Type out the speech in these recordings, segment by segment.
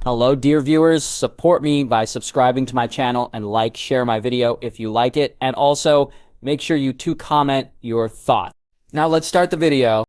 Hello, dear viewers. Support me by subscribing to my channel and share my video if you like it. And also, make sure you comment your thoughts. Now let's start the video.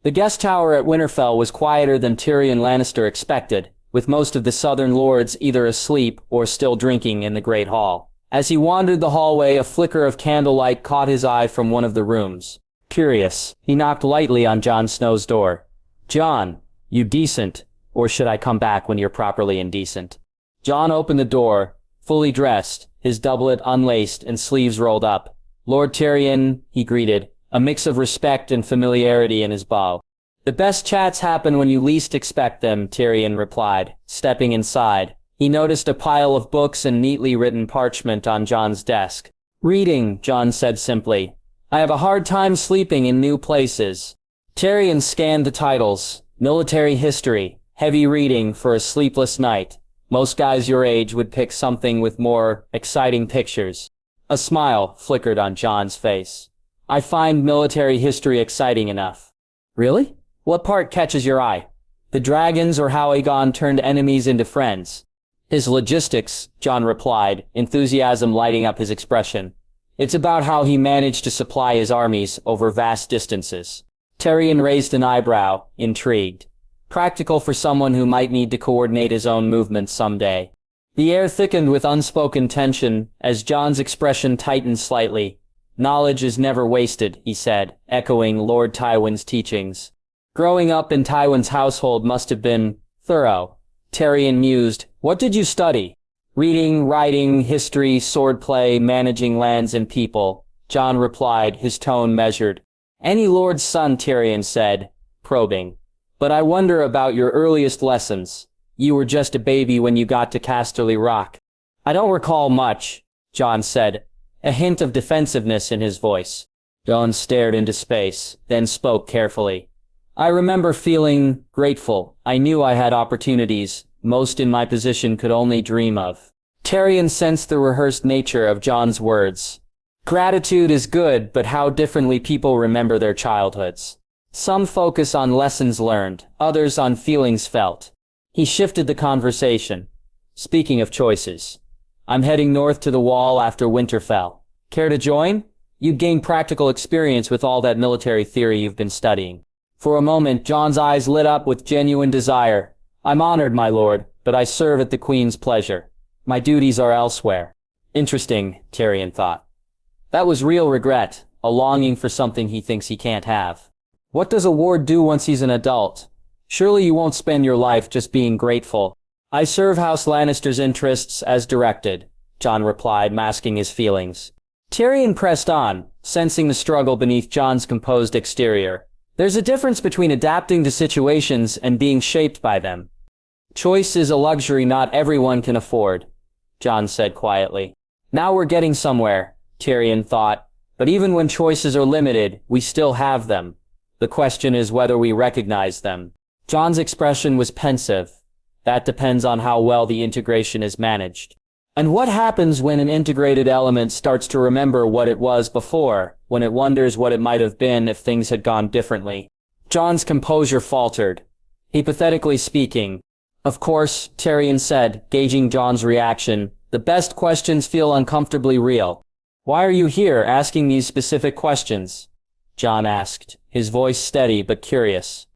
The guest tower at Winterfell was quieter than Tyrion Lannister expected, with most of the southern lords either asleep or still drinking in the Great Hall. As he wandered the hallway, a flicker of candlelight caught his eye from one of the rooms. Curious, he knocked lightly on Jon Snow's door. "Jon, you decent, or should I come back when you're properly indecent?" Jon opened the door, fully dressed, his doublet unlaced and sleeves rolled up. "Lord Tyrion," he greeted, a mix of respect and familiarity in his bow. "The best chats happen when you least expect them," Tyrion replied, stepping inside. He noticed a pile of books and neatly written parchment on Jon's desk. "Reading," Jon said simply. "I have a hard time sleeping in new places." Tyrion scanned the titles. Military history, heavy reading for a sleepless night. Most guys your age would pick something with more exciting pictures. A smile flickered on Jon's face. "I find military history exciting enough." "Really? What part catches your eye? The dragons or how Aegon turned enemies into friends?" "His logistics," Jon replied, enthusiasm lighting up his expression. "It's about how he managed to supply his armies over vast distances." Tyrion raised an eyebrow, intrigued. Practical for someone who might need to coordinate his own movements someday. The air thickened with unspoken tension as Jon's expression tightened slightly. "Knowledge is never wasted," he said, echoing Lord Tywin's teachings. "Growing up in Tywin's household must have been thorough." Tyrion mused. "What did you study?" "Reading, writing, history, swordplay, managing lands and people," Jon replied, his tone measured. "Any lord's son," Tyrion said, probing. "But I wonder about your earliest lessons. You were just a baby when you got to Casterly Rock." "I don't recall much," Jon said, a hint of defensiveness in his voice. Jon stared into space, then spoke carefully. "I remember feeling grateful. I knew I had opportunities most in my position could only dream of." Tyrion sensed the rehearsed nature of Jon's words. Gratitude is good, but how differently people remember their childhoods. Some focus on lessons learned, others on feelings felt. He shifted the conversation. "Speaking of choices, I'm heading north to the Wall after Winterfell. Care to join? You'd gain practical experience with all that military theory you've been studying." For a moment, Jon's eyes lit up with genuine desire. "I'm honored, my lord, but I serve at the Queen's pleasure. My duties are elsewhere." Interesting, Tyrion thought. That was real regret, a longing for something he thinks he can't have. What does a ward do once he's an adult? Surely you won't spend your life just being grateful. "I serve House Lannister's interests as directed," Jon replied, masking his feelings. Tyrion pressed on, sensing the struggle beneath Jon's composed exterior. "There's a difference between adapting to situations and being shaped by them. Choice is a luxury not everyone can afford," Jon said quietly. "Now we're getting somewhere," Tyrion thought, "but even when choices are limited, we still have them. The question is whether we recognize them." Jon's expression was pensive. "That depends on how well the integration is managed." "And what happens when an integrated element starts to remember what it was before, when it wonders what it might have been if things had gone differently?" Jon's composure faltered. "Hypothetically speaking." "Of course," Tyrion said, gauging Jon's reaction, "the best questions feel uncomfortably real." "Why are you here asking these specific questions?" Jon asked, his voice steady but curious.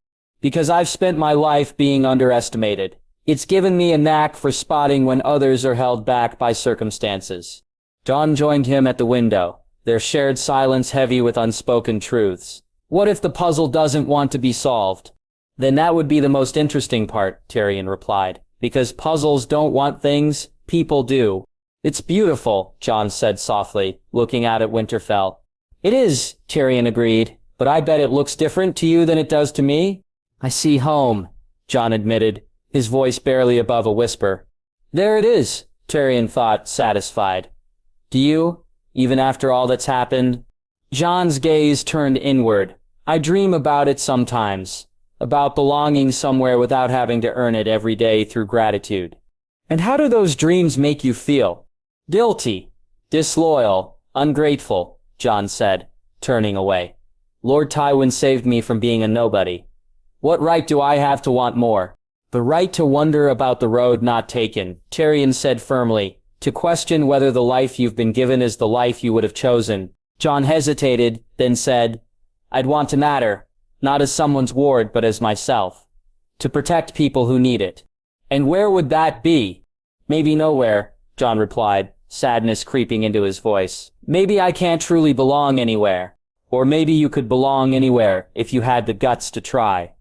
"Because I've spent my life being underestimated. It's given me a knack for spotting when others are held back by circumstances." Jon joined him at the window, their shared silence heavy with unspoken truths. "What if the puzzle doesn't want to be solved?" "Then that would be the most interesting part," Tyrion replied. "Because puzzles don't want things, people do." "It's beautiful," Jon said softly, looking out at Winterfell. "It is," Tyrion agreed, "but I bet it looks different to you than it does to me." "I see home," Jon admitted, his voice barely above a whisper. "There it is," Tyrion thought, satisfied. "Do you, even after all that's happened?" Jon's gaze turned inward. "I dream about it sometimes, about belonging somewhere without having to earn it every day through gratitude." "And how do those dreams make you feel?" "Guilty, disloyal, ungrateful," Jon said, turning away. "Lord Tywin saved me from being a nobody. What right do I have to want more? The right to wonder about the road not taken, Tyrion said firmly, to question whether the life you've been given is the life you would have chosen. Jon hesitated, then said, I'd want to matter, not as someone's ward but as myself. To protect people who need it. And where would that be? Maybe nowhere, Jon replied, sadness creeping into his voice. Maybe I can't truly belong anywhere. Or maybe you could belong anywhere if you had the guts to try.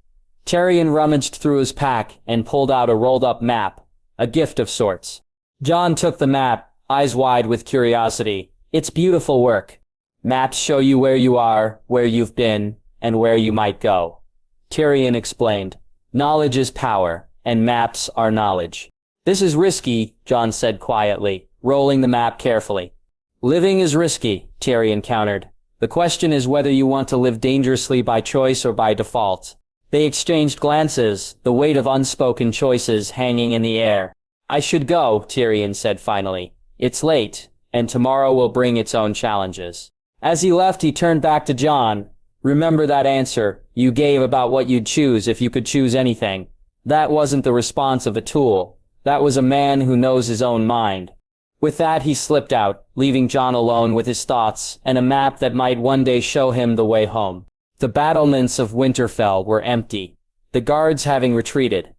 Tyrion rummaged through his pack and pulled out a rolled-up map, a gift of sorts. Jon took the map, eyes wide with curiosity. It's beautiful work. Maps show you where you are, where you've been, and where you might go. Tyrion explained. Knowledge is power, and maps are knowledge. This is risky, Jon said quietly, rolling the map carefully. Living is risky, Tyrion countered. The question is whether you want to live dangerously by choice or by default. They exchanged glances, the weight of unspoken choices hanging in the air. I should go, Tyrion said finally. It's late, and tomorrow will bring its own challenges. As he left, he turned back to Jon. Remember that answer you gave about what you'd choose if you could choose anything. That wasn't the response of a tool. That was a man who knows his own mind. With that, he slipped out, leaving Jon alone with his thoughts and a map that might one day show him the way home. The battlements of Winterfell were empty, the guards having retreated.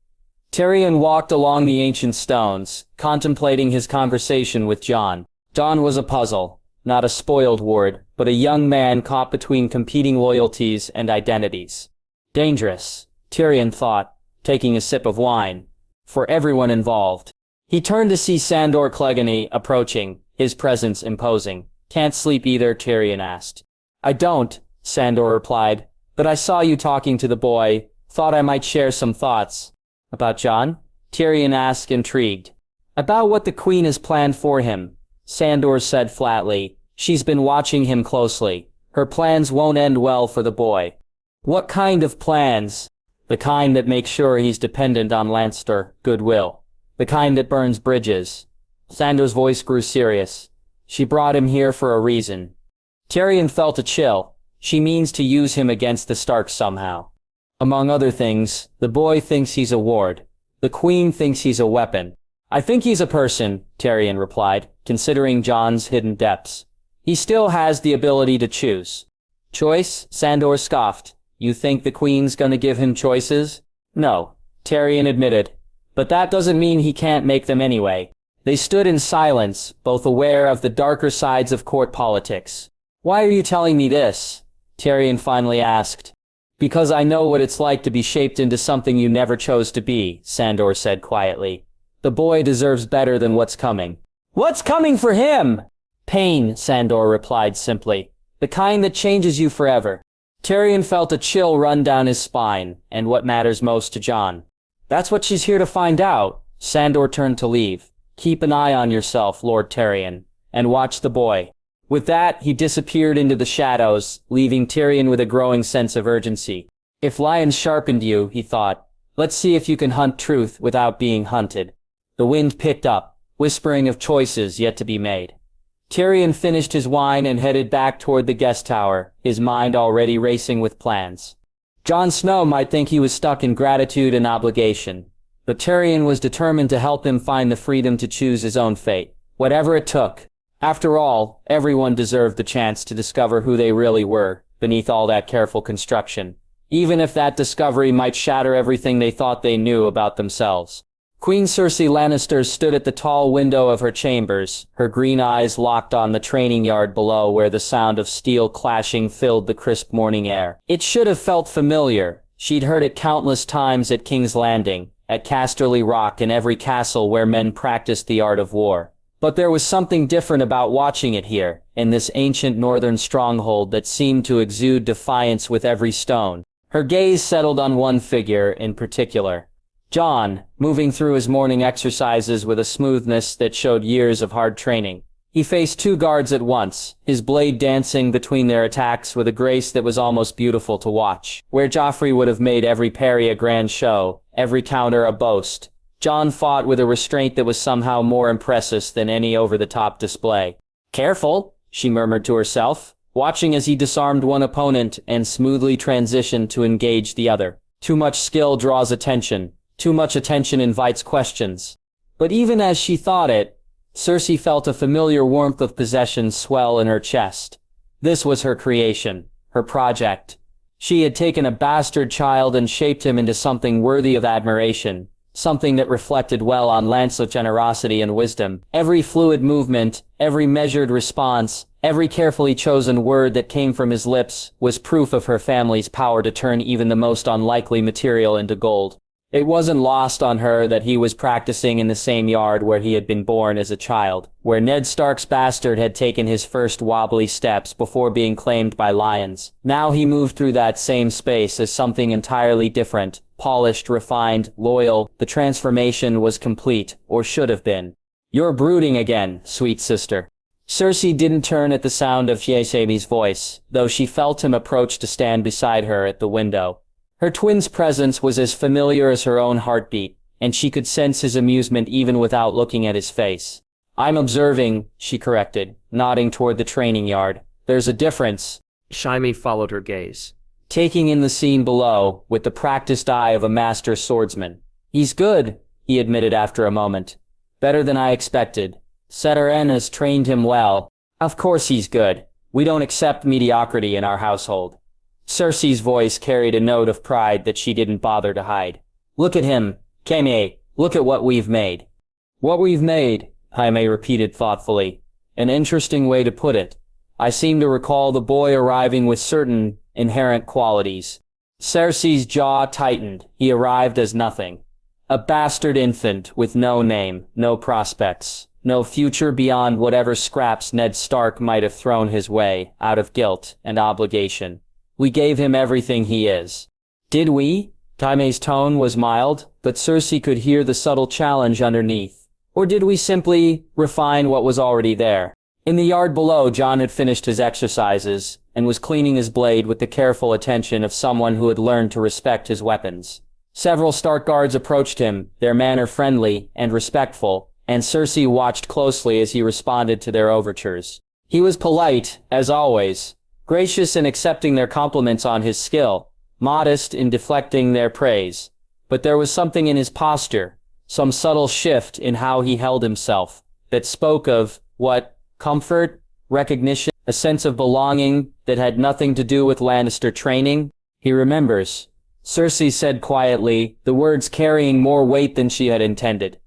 Tyrion walked along the ancient stones, contemplating his conversation with Jon. Jon was a puzzle, not a spoiled ward, but a young man caught between competing loyalties and identities. Dangerous, Tyrion thought, taking a sip of wine, for everyone involved. He turned to see Sandor Clegane approaching, his presence imposing. Can't sleep either, Tyrion asked. I don't, Sandor replied, but I saw you talking to the boy, thought I might share some thoughts. About Jon? Tyrion asked, intrigued. About what the Queen has planned for him, Sandor said flatly. She's been watching him closely. Her plans won't end well for the boy. What kind of plans? The kind that make sure he's dependent on Lannister goodwill. The kind that burns bridges. Sandor's voice grew serious. She brought him here for a reason. Tyrion felt a chill. She means to use him against the Starks somehow. Among other things, the boy thinks he's a ward. The Queen thinks he's a weapon. I think he's a person, Tyrion replied, considering Jon's hidden depths. He still has the ability to choose. Choice? Sandor scoffed. You think the Queen's gonna give him choices? No, Tyrion admitted. But that doesn't mean he can't make them anyway. They stood in silence, both aware of the darker sides of court politics. Why are you telling me this? Tyrion finally asked. Because I know what it's like to be shaped into something you never chose to be, Sandor said quietly. The boy deserves better than what's coming. What's coming for him? Pain, Sandor replied simply. The kind that changes you forever. Tyrion felt a chill run down his spine, and what matters most to Jon. That's what she's here to find out. Sandor turned to leave. Keep an eye on yourself, Lord Tyrion, and watch the boy. With that, he disappeared into the shadows, leaving Tyrion with a growing sense of urgency. If lions sharpened you, he thought, let's see if you can hunt truth without being hunted. The wind picked up, whispering of choices yet to be made. Tyrion finished his wine and headed back toward the guest tower, his mind already racing with plans. Jon Snow might think he was stuck in gratitude and obligation, but Tyrion was determined to help him find the freedom to choose his own fate, whatever it took. After all, everyone deserved the chance to discover who they really were, beneath all that careful construction, even if that discovery might shatter everything they thought they knew about themselves. Queen Cersei Lannister stood at the tall window of her chambers, her green eyes locked on the training yard below where the sound of steel clashing filled the crisp morning air. It should have felt familiar. She'd heard it countless times at King's Landing, at Casterly Rock, and every castle where men practiced the art of war. But there was something different about watching it here, in this ancient northern stronghold that seemed to exude defiance with every stone. Her gaze settled on one figure in particular. Jon, moving through his morning exercises with a smoothness that showed years of hard training. He faced two guards at once, his blade dancing between their attacks with a grace that was almost beautiful to watch. Where Joffrey would have made every parry a grand show, every counter a boast, Jon fought with a restraint that was somehow more impressive than any over-the-top display. Careful, she murmured to herself, watching as he disarmed one opponent and smoothly transitioned to engage the other. Too much skill draws attention. Too much attention invites questions. But even as she thought it, Cersei felt a familiar warmth of possession swell in her chest. This was her creation, her project. She had taken a bastard child and shaped him into something worthy of admiration, something that reflected well on Lancelot's generosity and wisdom. Every fluid movement, every measured response, every carefully chosen word that came from his lips was proof of her family's power to turn even the most unlikely material into gold. It wasn't lost on her that he was practicing in the same yard where he had been born as a child, where Ned Stark's bastard had taken his first wobbly steps before being claimed by lions. Now he moved through that same space as something entirely different, polished, refined, loyal. The transformation was complete, or should have been. "You're brooding again, sweet sister." Cersei didn't turn at the sound of Ysami's voice, though she felt him approach to stand beside her at the window. Her twin's presence was as familiar as her own heartbeat, and she could sense his amusement even without looking at his face. "I'm observing," she corrected, nodding toward the training yard. "There's a difference." Ysami followed her gaze, taking in the scene below with the practiced eye of a master swordsman. "He's good," he admitted after a moment. "Better than I expected. Targaryen has trained him well." "Of course he's good. We don't accept mediocrity in our household." Cersei's voice carried a note of pride that she didn't bother to hide. "Look at him, Jaime. Look at what we've made." "What we've made," Jaime repeated thoughtfully. "An interesting way to put it. I seem to recall the boy arriving with certain inherent qualities." Cersei's jaw tightened. He arrived as nothing. A bastard infant with no name, no prospects, no future beyond whatever scraps Ned Stark might have thrown his way, out of guilt and obligation. "We gave him everything he is." "Did we?" Jaime's tone was mild, but Cersei could hear the subtle challenge underneath. "Or did we simply refine what was already there?" In the yard below, Jon had finished his exercises and was cleaning his blade with the careful attention of someone who had learned to respect his weapons. Several Stark guards approached him, their manner friendly and respectful, and Cersei watched closely as he responded to their overtures. He was polite, as always, gracious in accepting their compliments on his skill, modest in deflecting their praise. But there was something in his posture, some subtle shift in how he held himself, that spoke of, comfort, recognition, a sense of belonging that had nothing to do with Lannister training. "He remembers," Cersei said quietly, the words carrying more weight than she had intended.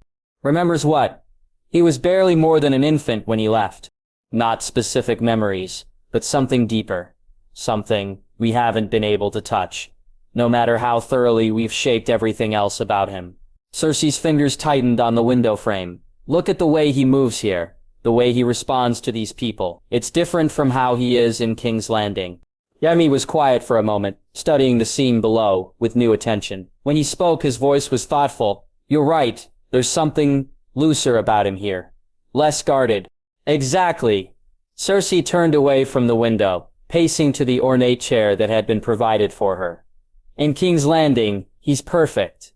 "Remembers what?" "He was barely more than an infant when he left." "Not specific memories, but something deeper. Something we haven't been able to touch, no matter how thoroughly we've shaped everything else about him." Cersei's fingers tightened on the window frame. "Look at the way he moves here, the way he responds to these people. It's different from how he is in King's Landing." Jaime was quiet for a moment, studying the scene below with new attention. When he spoke, his voice was thoughtful. "You're right, there's something looser about him here. Less guarded." "Exactly." Cersei turned away from the window, pacing to the ornate chair that had been provided for her. "In King's Landing, he's perfect.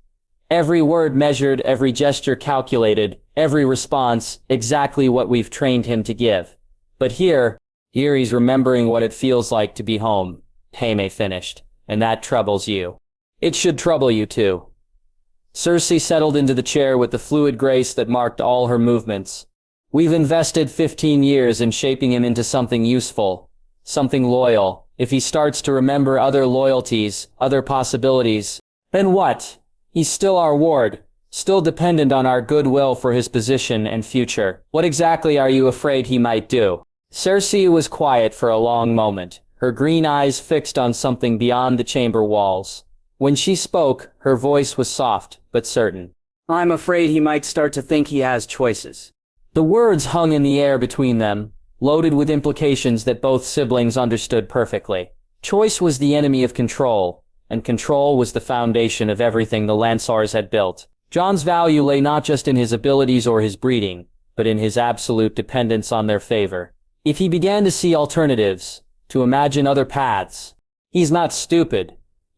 Every word measured, every gesture calculated, every response exactly what we've trained him to give. But here he's remembering what it feels like to be home," Jaime finished, "and that troubles you. It should trouble you too." Cersei settled into the chair with the fluid grace that marked all her movements. "We've invested 15 years in shaping him into something useful, something loyal. If he starts to remember other loyalties, other possibilities, then what? He's still our ward, still dependent on our goodwill for his position and future. What exactly are you afraid he might do?" Cersei was quiet for a long moment, her green eyes fixed on something beyond the chamber walls. When she spoke, her voice was soft, but certain. "I'm afraid he might start to think he has choices." The words hung in the air between them, loaded with implications that both siblings understood perfectly. Choice was the enemy of control, and control was the foundation of everything the Lancers had built. Jon's value lay not just in his abilities or his breeding, but in his absolute dependence on their favor. If he began to see alternatives, to imagine other paths, "He's not stupid,"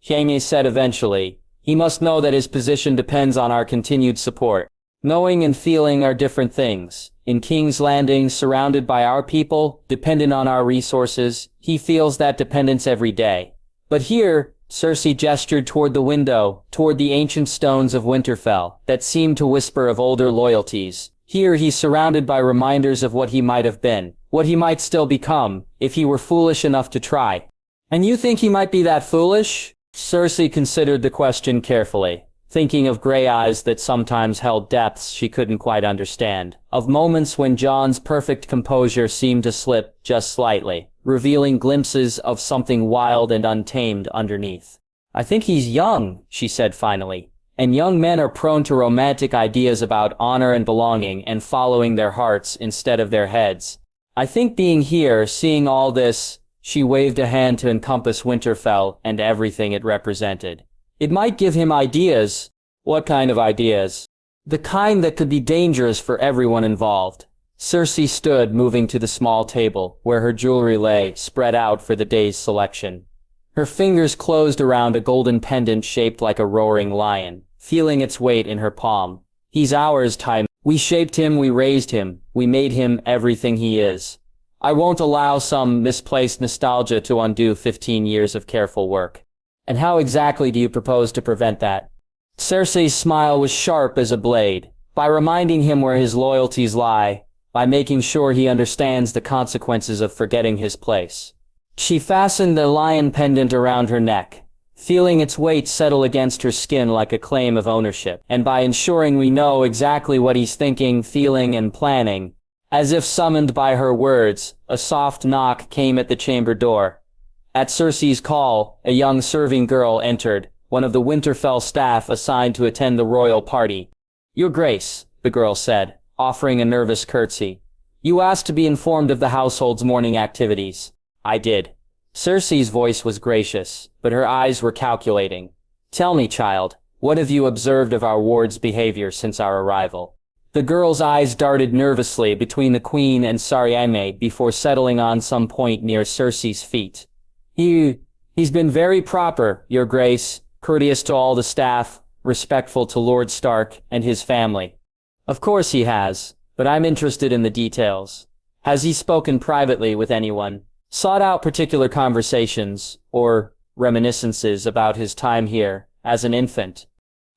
Jaime said eventually. "He must know that his position depends on our continued support. Knowing and feeling are different things. In King's Landing, surrounded by our people, dependent on our resources, he feels that dependence every day. But here, Cersei gestured toward the window, toward the ancient stones of Winterfell, that seemed to whisper of older loyalties. Here he's surrounded by reminders of what he might have been, what he might still become, if he were foolish enough to try. And you think he might be that foolish? Cersei considered the question carefully, thinking of gray eyes that sometimes held depths she couldn't quite understand, of moments when Jon's perfect composure seemed to slip just slightly, revealing glimpses of something wild and untamed underneath. I think he's young, she said finally, and young men are prone to romantic ideas about honor and belonging and following their hearts instead of their heads. I think being here, seeing all this, she waved a hand to encompass Winterfell and everything it represented. It might give him ideas. What kind of ideas? The kind that could be dangerous for everyone involved. Cersei stood, moving to the small table, where her jewelry lay, spread out for the day's selection. Her fingers closed around a golden pendant shaped like a roaring lion, feeling its weight in her palm. He's ours, Time. We shaped him, we raised him, we made him everything he is. I won't allow some misplaced nostalgia to undo 15 years of careful work. And how exactly do you propose to prevent that? Cersei's smile was sharp as a blade. By reminding him where his loyalties lie, by making sure he understands the consequences of forgetting his place. She fastened the lion pendant around her neck, feeling its weight settle against her skin like a claim of ownership, and by ensuring we know exactly what he's thinking, feeling, and planning. As if summoned by her words, a soft knock came at the chamber door. At Cersei's call, a young serving girl entered, one of the Winterfell staff assigned to attend the royal party. Your Grace, the girl said, offering a nervous curtsy. You asked to be informed of the household's morning activities. I did. Cersei's voice was gracious, but her eyes were calculating. Tell me, child, what have you observed of our ward's behavior since our arrival? The girl's eyes darted nervously between the Queen and Sariame before settling on some point near Cersei's feet. He's been very proper, Your Grace, courteous to all the staff, respectful to Lord Stark and his family. Of course he has, but I'm interested in the details. Has he spoken privately with anyone? Sought out particular conversations, or reminiscences about his time here, as an infant?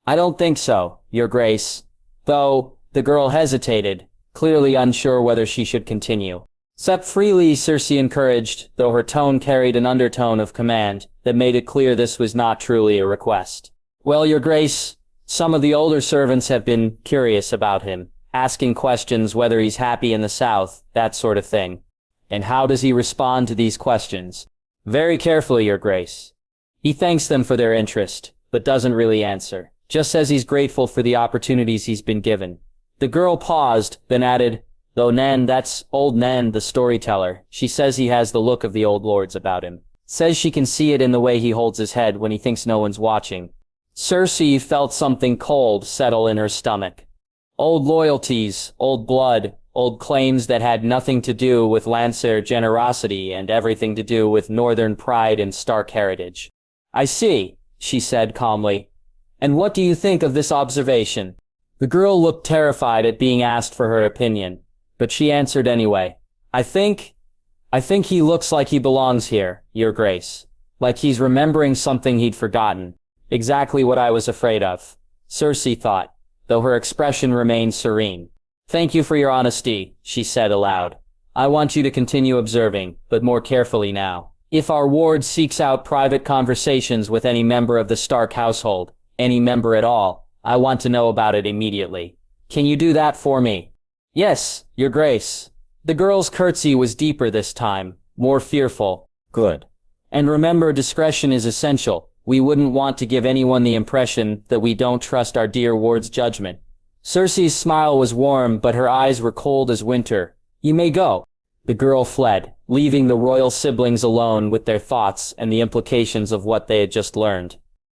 I don't think so, Your Grace. Though, the girl hesitated, clearly unsure whether she should continue. Step freely, Cersei encouraged, though her tone carried an undertone of command that made it clear this was not truly a request. Well, Your Grace, some of the older servants have been curious about him, asking questions whether he's happy in the south, that sort of thing. And how does he respond to these questions? Very carefully, Your Grace. He thanks them for their interest, but doesn't really answer. Just says he's grateful for the opportunities he's been given. The girl paused, then added, though Nen, that's old Nen, the storyteller. She says he has the look of the old lords about him. Says she can see it in the way he holds his head when he thinks no one's watching. Cersei felt something cold settle in her stomach. Old loyalties, old blood, old claims that had nothing to do with Lancer generosity and everything to do with northern pride and Stark heritage. I see, she said calmly. And what do you think of this observation? The girl looked terrified at being asked for her opinion, but she answered anyway. I think he looks like he belongs here, Your Grace. Like he's remembering something he'd forgotten. Exactly what I was afraid of, Cersei thought, though her expression remained serene. Thank you for your honesty, she said aloud. I want you to continue observing, but more carefully now. If our ward seeks out private conversations with any member of the Stark household, any member at all, I want to know about it immediately. Can you do that for me? Yes, Your Grace. The girl's curtsy was deeper this time, more fearful. Good. And remember, discretion is essential. We wouldn't want to give anyone the impression that we don't trust our dear ward's judgment. Cersei's smile was warm, but her eyes were cold as winter. You may go. The girl fled, leaving the royal siblings alone with their thoughts and the implications of what they had just learned.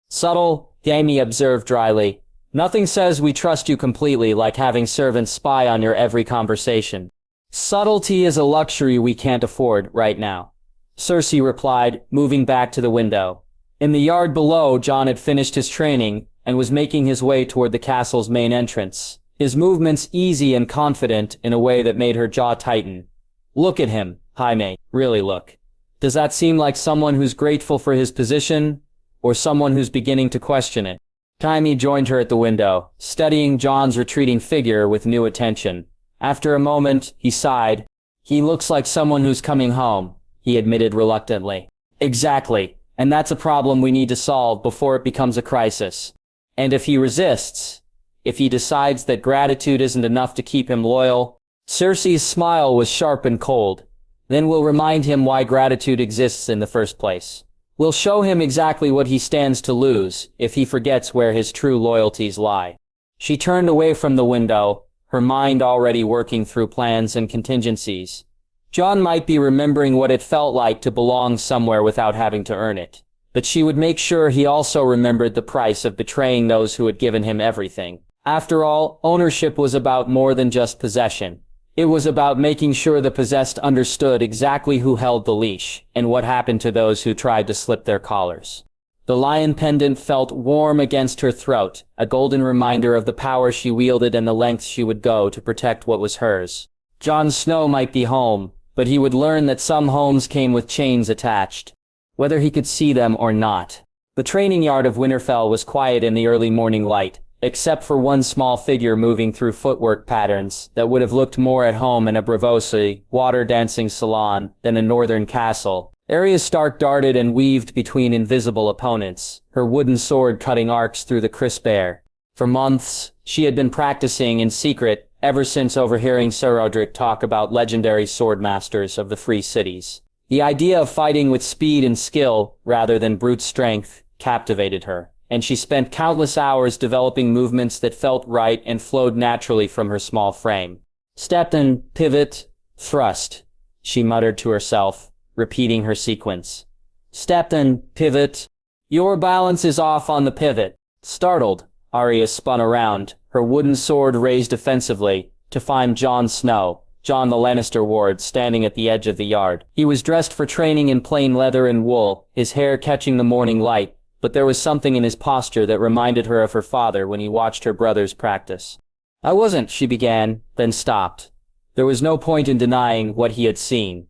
Subtle, Jaime observed dryly. Nothing says we trust you completely like having servants spy on your every conversation. Subtlety is a luxury we can't afford right now. Cersei replied, moving back to the window. In the yard below, Jon had finished his training and was making his way toward the castle's main entrance, his movements easy and confident in a way that made her jaw tighten. Look at him, Jaime, really look. Does that seem like someone who's grateful for his position? or someone who's beginning to question it. Jaime joined her at the window, studying Jon's retreating figure with new attention. After a moment, he sighed. He looks like someone who's coming home, he admitted reluctantly. Exactly, and that's a problem we need to solve before it becomes a crisis. And if he resists, if he decides that gratitude isn't enough to keep him loyal, Cersei's smile was sharp and cold. Then we'll remind him why gratitude exists in the first place. We'll show him exactly what he stands to lose if he forgets where his true loyalties lie. She turned away from the window, her mind already working through plans and contingencies. Jon might be remembering what it felt like to belong somewhere without having to earn it, but she would make sure he also remembered the price of betraying those who had given him everything. After all, ownership was about more than just possession. It was about making sure the possessed understood exactly who held the leash, and what happened to those who tried to slip their collars. The lion pendant felt warm against her throat, a golden reminder of the power she wielded and the lengths she would go to protect what was hers. Jon Snow might be home, but he would learn that some homes came with chains attached, whether he could see them or not. The training yard of Winterfell was quiet in the early morning light, except for one small figure moving through footwork patterns that would have looked more at home in a Braavosi, water-dancing salon than a northern castle. Arya Stark darted and weaved between invisible opponents, her wooden sword cutting arcs through the crisp air. For months, she had been practicing in secret, ever since overhearing Sir Rodrik talk about legendary sword masters of the Free Cities. The idea of fighting with speed and skill, rather than brute strength, captivated her, and she spent countless hours developing movements that felt right and flowed naturally from her small frame. Step and pivot, thrust, she muttered to herself, repeating her sequence. Step and pivot. Your balance is off on the pivot. Startled, Arya spun around, her wooden sword raised defensively, to find Jon Snow, Jon the Lannister ward, standing at the edge of the yard. He was dressed for training in plain leather and wool, his hair catching the morning light, but there was something in his posture that reminded her of her father when he watched her brothers practice. I wasn't, she began, then stopped. There was no point in denying what he had seen.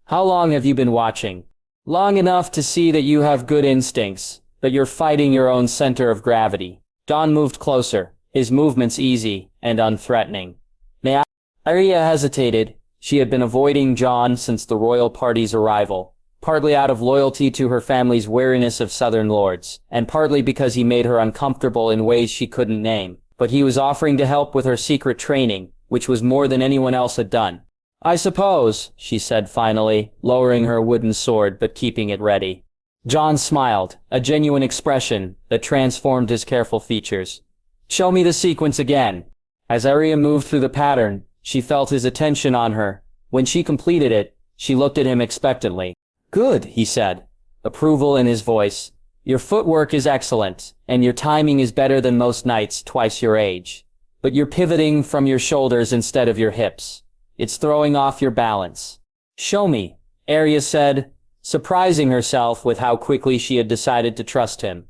How long have you been watching? Long enough to see that you have good instincts, that you're fighting your own center of gravity. Jon moved closer, his movements easy and unthreatening. May I? Arya hesitated. She had been avoiding Jon since the royal party's arrival, partly out of loyalty to her family's wariness of southern lords, and partly because he made her uncomfortable in ways she couldn't name. But he was offering to help with her secret training, which was more than anyone else had done. I suppose, she said finally, lowering her wooden sword but keeping it ready. Jon smiled, a genuine expression that transformed his careful features. Show me the sequence again. As Arya moved through the pattern, she felt his attention on her. When she completed it, she looked at him expectantly. Good, he said, approval in his voice. Your footwork is excellent, and your timing is better than most knights twice your age. But you're pivoting from your shoulders instead of your hips. It's throwing off your balance. Show me, Arya said, surprising herself with how quickly she had decided to trust him.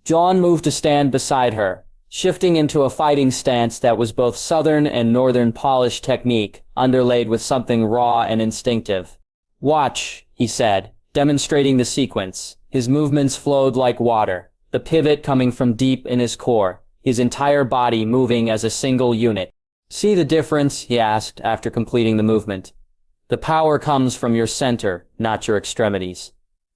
Jon moved to stand beside her, shifting into a fighting stance that was both southern and northern polished technique, underlaid with something raw and instinctive. Watch, he said, demonstrating the sequence. His movements flowed like water, the pivot coming from deep in his core, his entire body moving as a single unit. See the difference? He asked after completing the movement. The power comes from your center, not your extremities.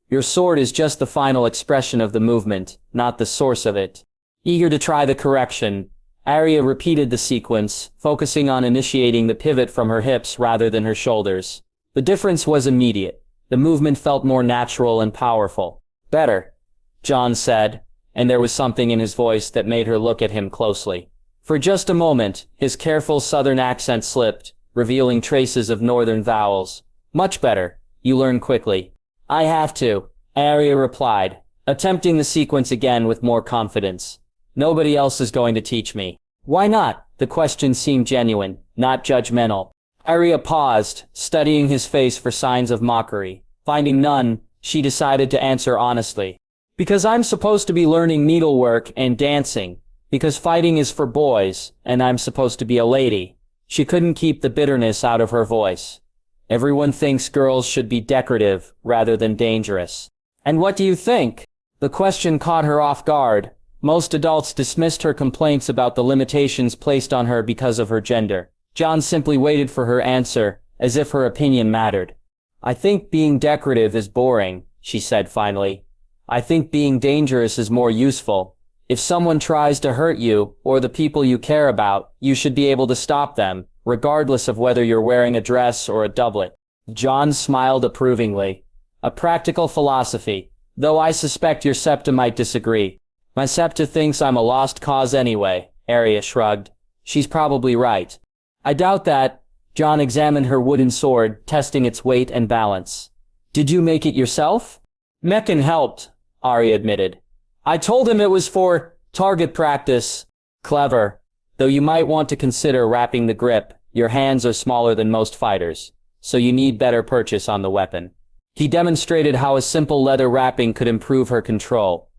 Your sword is just the final expression of the movement, not the source of it. Eager to try the correction, Arya repeated the sequence, focusing on initiating the pivot from her hips rather than her shoulders. The difference was immediate. The movement felt more natural and powerful. Better, Jon said, and there was something in his voice that made her look at him closely. For just a moment, his careful southern accent slipped, revealing traces of northern vowels. Much better. You learn quickly. I have to, Arya replied, attempting the sequence again with more confidence. Nobody else is going to teach me. Why not? The question seemed genuine, not judgmental. Arya paused, studying his face for signs of mockery. Finding none, she decided to answer honestly. Because I'm supposed to be learning needlework and dancing. Because fighting is for boys, and I'm supposed to be a lady. She couldn't keep the bitterness out of her voice. Everyone thinks girls should be decorative rather than dangerous. And what do you think? The question caught her off guard. Most adults dismissed her complaints about the limitations placed on her because of her gender. Jon simply waited for her answer, as if her opinion mattered. "I think being decorative is boring," she said finally. "I think being dangerous is more useful. If someone tries to hurt you, or the people you care about, you should be able to stop them, regardless of whether you're wearing a dress or a doublet." Jon smiled approvingly. "A practical philosophy, though I suspect your septa might disagree." "My septa thinks I'm a lost cause anyway," Arya shrugged. "She's probably right." "I doubt that." Jon examined her wooden sword, testing its weight and balance. "Did you make it yourself?" "Mekken helped," Arya admitted. "I told him it was for target practice." "Clever. Though you might want to consider wrapping the grip. Your hands are smaller than most fighters, so you need better purchase on the weapon." He demonstrated how a simple leather wrapping could improve her control.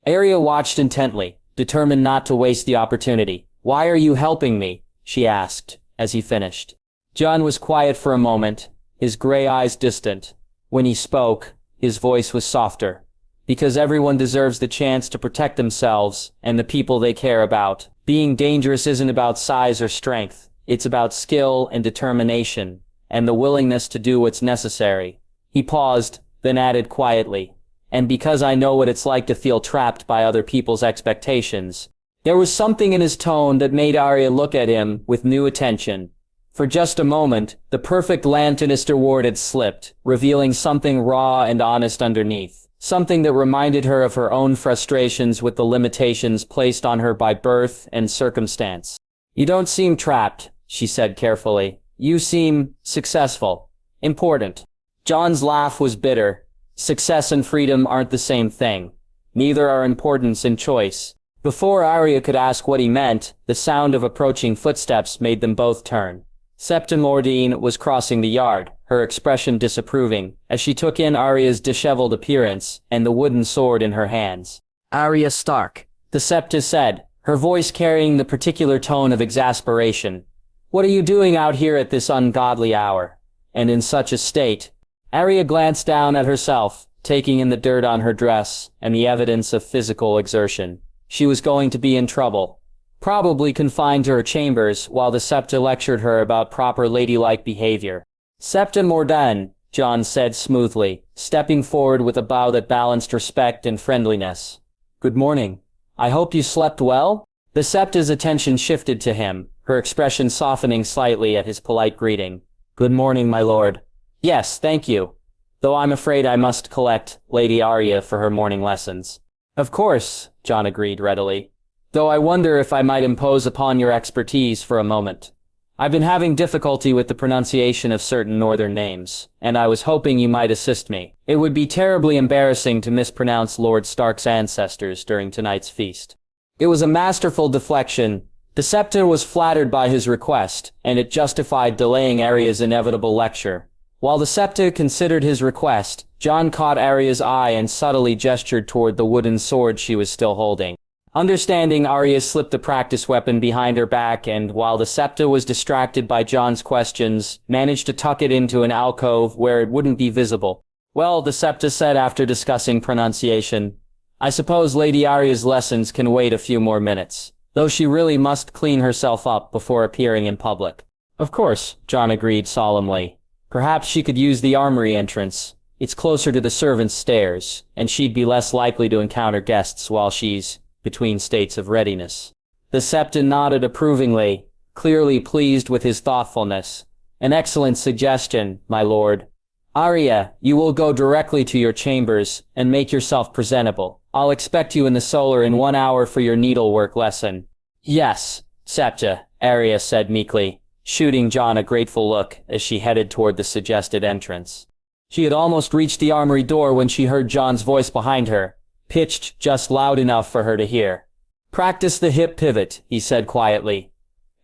Arya watched intently, determined not to waste the opportunity. "Why are you helping me?" she asked, as he finished. Jon was quiet for a moment, his gray eyes distant. When he spoke, his voice was softer. "Because everyone deserves the chance to protect themselves and the people they care about. Being dangerous isn't about size or strength. It's about skill and determination, and the willingness to do what's necessary." He paused, then added quietly, "And because I know what it's like to feel trapped by other people's expectations." There was something in his tone that made Arya look at him with new attention. For just a moment, the perfect Lannister ward had slipped, revealing something raw and honest underneath. Something that reminded her of her own frustrations with the limitations placed on her by birth and circumstance. "You don't seem trapped," she said carefully. "You seem successful. Important." Jon's laugh was bitter. Success and freedom aren't the same thing. Neither are importance and choice. Before Arya could ask what he meant, the sound of approaching footsteps made them both turn. Septa Mordine was crossing the yard, her expression disapproving, as she took in Arya's disheveled appearance and the wooden sword in her hands. Arya Stark, The Septa said, her voice carrying the particular tone of exasperation. "What are you doing out here at this ungodly hour? And in such a state?" Arya glanced down at herself, taking in the dirt on her dress and the evidence of physical exertion. She was going to be in trouble. Probably confined to her chambers while the Septa lectured her about proper ladylike behavior. "Septa Mordine," Jon said smoothly, stepping forward with a bow that balanced respect and friendliness. "Good morning. I hope you slept well?" The Septa's attention shifted to him, her expression softening slightly at his polite greeting. "Good morning, my lord." "Yes, thank you. Though I'm afraid I must collect Lady Arya for her morning lessons." "Of course," Jon agreed readily. "Though I wonder if I might impose upon your expertise for a moment. I've been having difficulty with the pronunciation of certain northern names, and I was hoping you might assist me. It would be terribly embarrassing to mispronounce Lord Stark's ancestors during tonight's feast." It was a masterful deflection. The Septa was flattered by his request, and it justified delaying Arya's inevitable lecture. While the Septa considered his request, Jon caught Arya's eye and subtly gestured toward the wooden sword she was still holding. Understanding, Arya slipped the practice weapon behind her back and, while the Septa was distracted by Jon's questions, managed to tuck it into an alcove where it wouldn't be visible. "Well," the Septa said after discussing pronunciation, "I suppose Lady Arya's lessons can wait a few more minutes, though she really must clean herself up before appearing in public." "Of course," Jon agreed solemnly. "Perhaps she could use the armory entrance. It's closer to the servants' stairs, and she'd be less likely to encounter guests while she's between states of readiness." The Septa nodded approvingly, clearly pleased with his thoughtfulness. "An excellent suggestion, my lord. Arya, you will go directly to your chambers and make yourself presentable. I'll expect you in the solar in 1 hour for your needlework lesson." "Yes, Septa," Arya said meekly, shooting Jon a grateful look as she headed toward the suggested entrance. She had almost reached the armory door when she heard Jon's voice behind her, pitched just loud enough for her to hear. "Practice the hip pivot," he said quietly.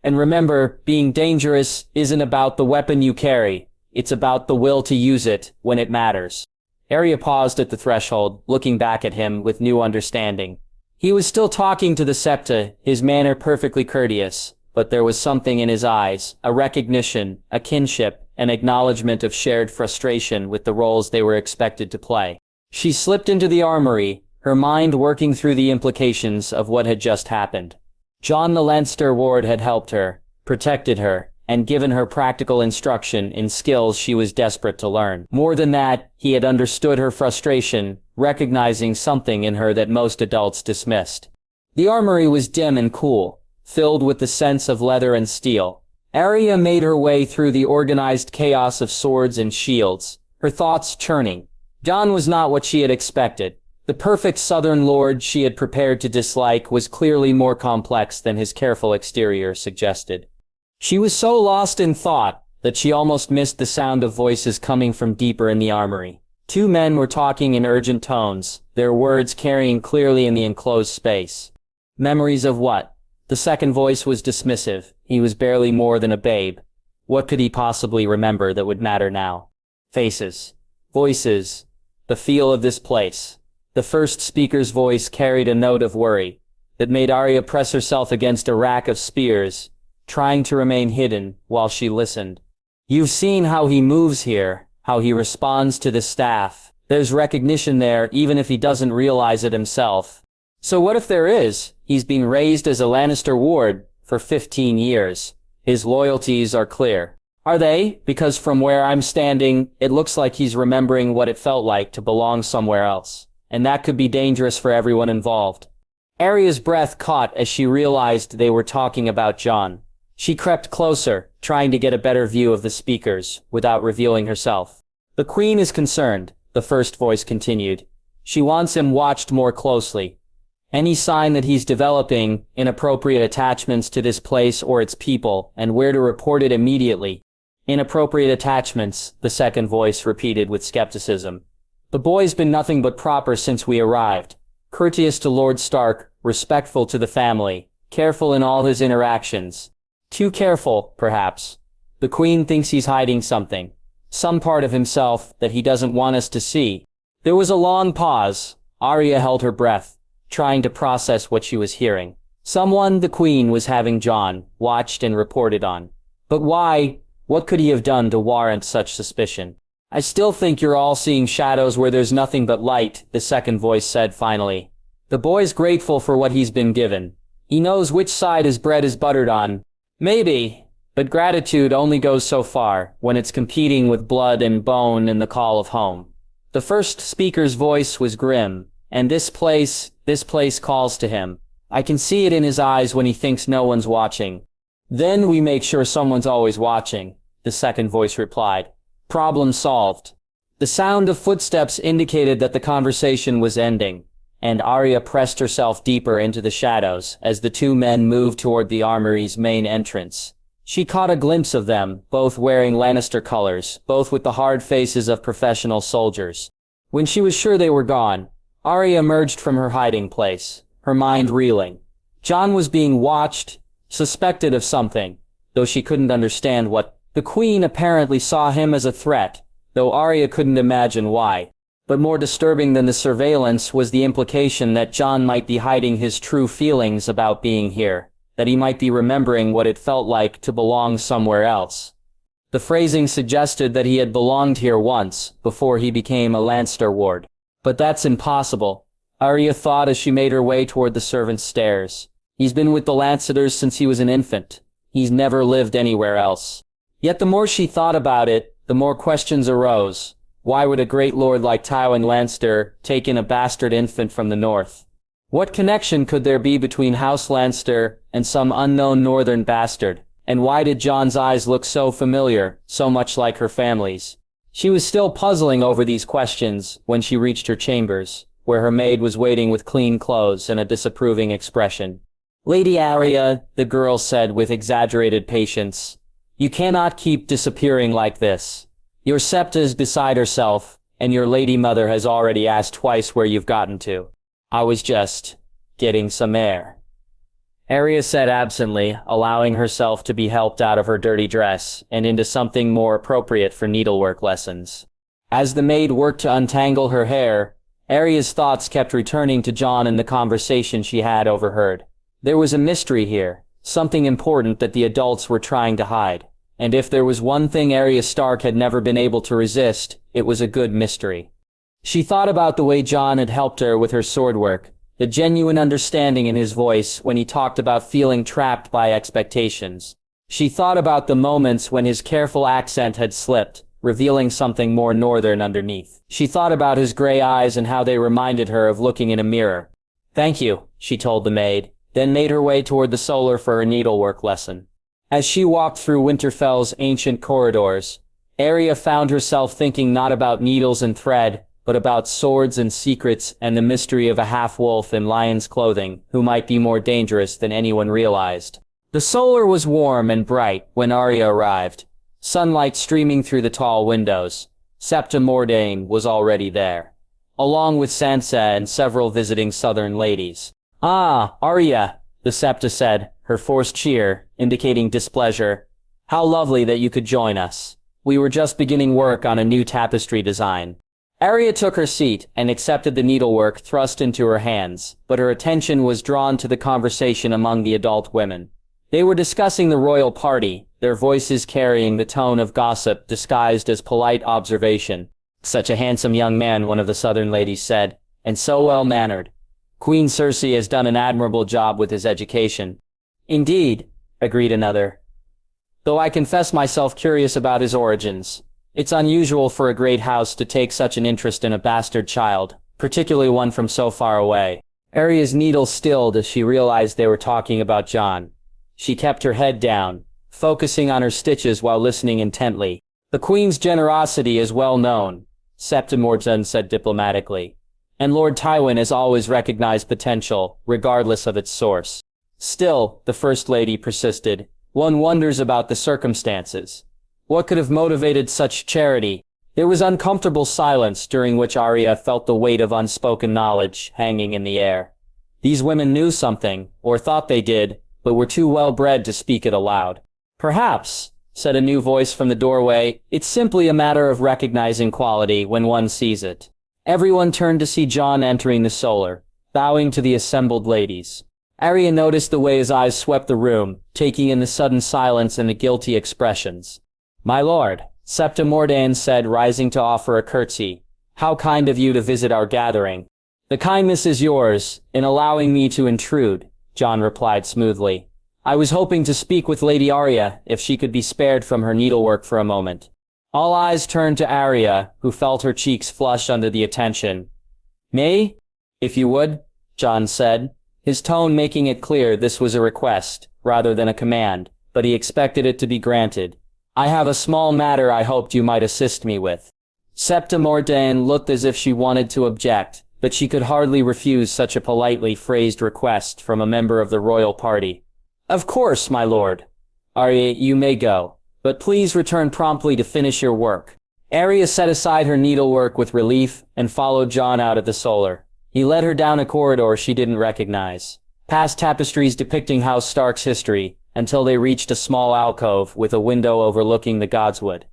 "And remember, being dangerous isn't about the weapon you carry. It's about the will to use it when it matters." Arya paused at the threshold, looking back at him with new understanding. He was still talking to the Septa, his manner perfectly courteous, but there was something in his eyes, a recognition, a kinship, an acknowledgement of shared frustration with the roles they were expected to play. She slipped into the armory, her mind working through the implications of what had just happened. Jon the Lannister ward had helped her, protected her, and given her practical instruction in skills she was desperate to learn. More than that, he had understood her frustration, recognizing something in her that most adults dismissed. The armory was dim and cool, filled with the scents of leather and steel. Arya made her way through the organized chaos of swords and shields, her thoughts churning. Jon was not what she had expected. The perfect southern lord she had prepared to dislike was clearly more complex than his careful exterior suggested. She was so lost in thought that she almost missed the sound of voices coming from deeper in the armory. Two men were talking in urgent tones, their words carrying clearly in the enclosed space. Memories of what? The second voice was dismissive. He was barely more than a babe. What could he possibly remember that would matter now? Faces. Voices. The feel of this place. The first speaker's voice carried a note of worry that made Arya press herself against a rack of spears, trying to remain hidden while she listened. You've seen how he moves here, how he responds to the staff. There's recognition there even if he doesn't realize it himself. So what if there is? He's been raised as a Lannister ward for 15 years. His loyalties are clear. Are they? Because from where I'm standing, it looks like he's remembering what it felt like to belong somewhere else. And that could be dangerous for everyone involved. Arya's breath caught as she realized they were talking about Jon. She crept closer, trying to get a better view of the speakers, without revealing herself. The Queen is concerned, the first voice continued. She wants him watched more closely. Any sign that he's developing inappropriate attachments to this place or its people, and where to report it immediately. Inappropriate attachments, the second voice repeated with skepticism. The boy's been nothing but proper since we arrived. Courteous to Lord Stark, respectful to the family, careful in all his interactions. Too careful, perhaps. The Queen thinks he's hiding something. Some part of himself that he doesn't want us to see. There was a long pause. Arya held her breath, trying to process what she was hearing. Someone the Queen was having Jon watched and reported on. But why? What could he have done to warrant such suspicion? I still think you're all seeing shadows where there's nothing but light, the second voice said finally. The boy's grateful for what he's been given. He knows which side his bread is buttered on. Maybe, but gratitude only goes so far when it's competing with blood and bone and the call of home. The first speaker's voice was grim, and this place calls to him. I can see it in his eyes when he thinks no one's watching. Then we make sure someone's always watching, the second voice replied. Problem solved. The sound of footsteps indicated that the conversation was ending, and Arya pressed herself deeper into the shadows as the two men moved toward the armory's main entrance. She caught a glimpse of them, both wearing Lannister colors, both with the hard faces of professional soldiers. When she was sure they were gone, Arya emerged from her hiding place, her mind reeling. Jon was being watched, suspected of something, though she couldn't understand what. The Queen apparently saw him as a threat, though Arya couldn't imagine why. But more disturbing than the surveillance was the implication that Jon might be hiding his true feelings about being here, that he might be remembering what it felt like to belong somewhere else. The phrasing suggested that he had belonged here once, before he became a Lannister ward. But that's impossible, Arya thought as she made her way toward the servants' stairs. He's been with the Lannisters since he was an infant. He's never lived anywhere else. Yet the more she thought about it, the more questions arose. Why would a great lord like Tywin Lannister take in a bastard infant from the north? What connection could there be between House Lannister and some unknown northern bastard? And why did Jon's eyes look so familiar, so much like her family's? She was still puzzling over these questions when she reached her chambers, where her maid was waiting with clean clothes and a disapproving expression. Lady Arya, the girl said with exaggerated patience, you cannot keep disappearing like this. Your septa is beside herself, and your lady mother has already asked twice where you've gotten to. I was just getting some air. Arya said absently, allowing herself to be helped out of her dirty dress and into something more appropriate for needlework lessons. As the maid worked to untangle her hair, Arya's thoughts kept returning to Jon and the conversation she had overheard. There was a mystery here. Something important that the adults were trying to hide. And if there was one thing Arya Stark had never been able to resist, it was a good mystery. She thought about the way Jon had helped her with her sword work, the genuine understanding in his voice when he talked about feeling trapped by expectations. She thought about the moments when his careful accent had slipped, revealing something more northern underneath. She thought about his gray eyes and how they reminded her of looking in a mirror. "Thank you," she told the maid, then made her way toward the solar for her needlework lesson. As she walked through Winterfell's ancient corridors, Arya found herself thinking not about needles and thread, but about swords and secrets and the mystery of a half-wolf in lion's clothing who might be more dangerous than anyone realized. The solar was warm and bright when Arya arrived, sunlight streaming through the tall windows. Septa Mordane was already there, along with Sansa and several visiting southern ladies. "Ah, Arya," the Septa said, her forced cheer, indicating displeasure. "How lovely that you could join us. We were just beginning work on a new tapestry design." Arya took her seat and accepted the needlework thrust into her hands, but her attention was drawn to the conversation among the adult women. They were discussing the royal party, their voices carrying the tone of gossip disguised as polite observation. "Such a handsome young man," one of the southern ladies said, "and so well-mannered. Queen Cersei has done an admirable job with his education." "Indeed," agreed another. "Though I confess myself curious about his origins. It's unusual for a great house to take such an interest in a bastard child, particularly one from so far away." Arya's needle stilled as she realized they were talking about Jon. She kept her head down, focusing on her stitches while listening intently. "The Queen's generosity is well known," Septa Mordane said diplomatically, "and Lord Tywin has always recognized potential, regardless of its source. Still," the First Lady persisted, "one wonders about the circumstances. What could have motivated such charity?" There was uncomfortable silence during which Arya felt the weight of unspoken knowledge hanging in the air. These women knew something, or thought they did, but were too well-bred to speak it aloud. "Perhaps," said a new voice from the doorway, "it's simply a matter of recognizing quality when one sees it." Everyone turned to see Jon entering the solar, bowing to the assembled ladies. Arya noticed the way his eyes swept the room, taking in the sudden silence and the guilty expressions. "My lord," Septa Mordane said, rising to offer a curtsy. "How kind of you to visit our gathering." "The kindness is yours, in allowing me to intrude," Jon replied smoothly. "I was hoping to speak with Lady Arya if she could be spared from her needlework for a moment." All eyes turned to Arya, who felt her cheeks flush under the attention. "May? If you would," Jon said, his tone making it clear this was a request, rather than a command, but he expected it to be granted. "I have a small matter I hoped you might assist me with." Septa Mordane looked as if she wanted to object, but she could hardly refuse such a politely phrased request from a member of the royal party. "Of course, my lord. Arya, you may go, but please return promptly to finish your work." Arya set aside her needlework with relief and followed Jon out of the solar. He led her down a corridor she didn't recognize, past tapestries depicting House Stark's history, until they reached a small alcove with a window overlooking the godswood.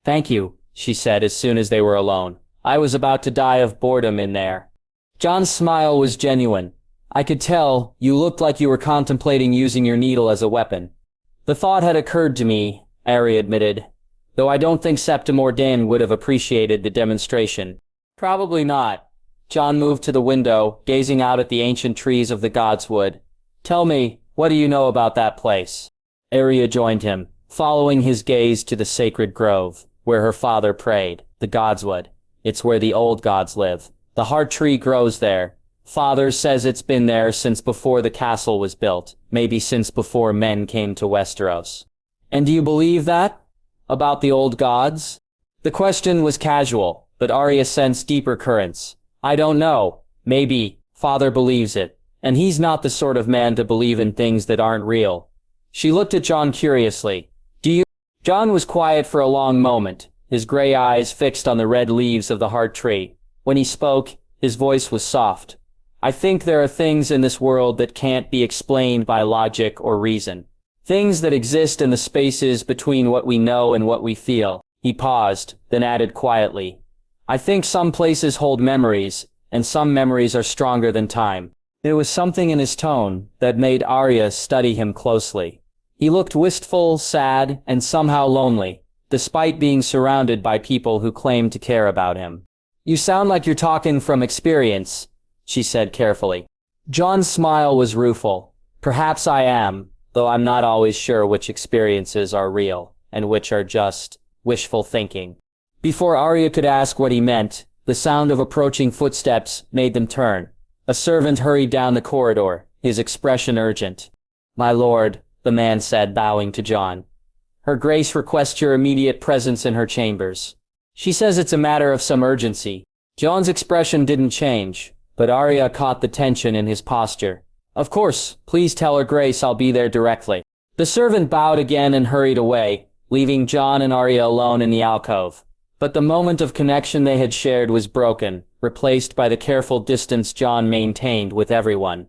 "Thank you," she said as soon as they were alone. "I was about to die of boredom in there." Jon's smile was genuine. "I could tell, you looked like you were contemplating using your needle as a weapon." "The thought had occurred to me," Arya admitted, "though I don't think Septa Mordane would have appreciated the demonstration." "Probably not." Jon moved to the window, gazing out at the ancient trees of the godswood. "Tell me, what do you know about that place?" Arya joined him, following his gaze to the sacred grove, where her father prayed, the godswood. "It's where the old gods live. The heart tree grows there. Father says it's been there since before the castle was built, maybe since before men came to Westeros." "And do you believe that? About the old gods?" The question was casual, but Arya sensed deeper currents. "I don't know. Maybe. Father believes it. And he's not the sort of man to believe in things that aren't real." She looked at Jon curiously. "Do you—" Jon was quiet for a long moment, his gray eyes fixed on the red leaves of the heart tree. When he spoke, his voice was soft. "I think there are things in this world that can't be explained by logic or reason. Things that exist in the spaces between what we know and what we feel." He paused, then added quietly, "I think some places hold memories, and some memories are stronger than time." There was something in his tone that made Arya study him closely. He looked wistful, sad, and somehow lonely, despite being surrounded by people who claimed to care about him. You sound like you're talking from experience, she said carefully. Jon's smile was rueful. Perhaps I am, though I'm not always sure which experiences are real, and which are just wishful thinking. Before Arya could ask what he meant, the sound of approaching footsteps made them turn. A servant hurried down the corridor, his expression urgent. My lord, the man said, bowing to Jon. Her grace requests your immediate presence in her chambers. She says it's a matter of some urgency. Jon's expression didn't change, but Arya caught the tension in his posture. Of course, please tell her grace I'll be there directly. The servant bowed again and hurried away, leaving Jon and Arya alone in the alcove. But the moment of connection they had shared was broken, replaced by the careful distance Jon maintained with everyone.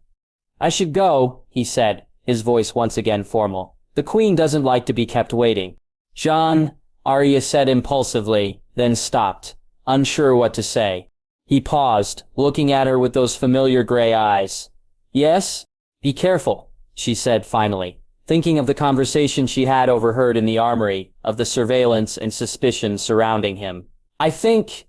I should go, he said, his voice once again formal. The queen doesn't like to be kept waiting. Jon, Arya said impulsively, then stopped, unsure what to say. He paused, looking at her with those familiar gray eyes. Yes? Be careful, she said finally, thinking of the conversation she had overheard in the armory, of the surveillance and suspicion surrounding him. I think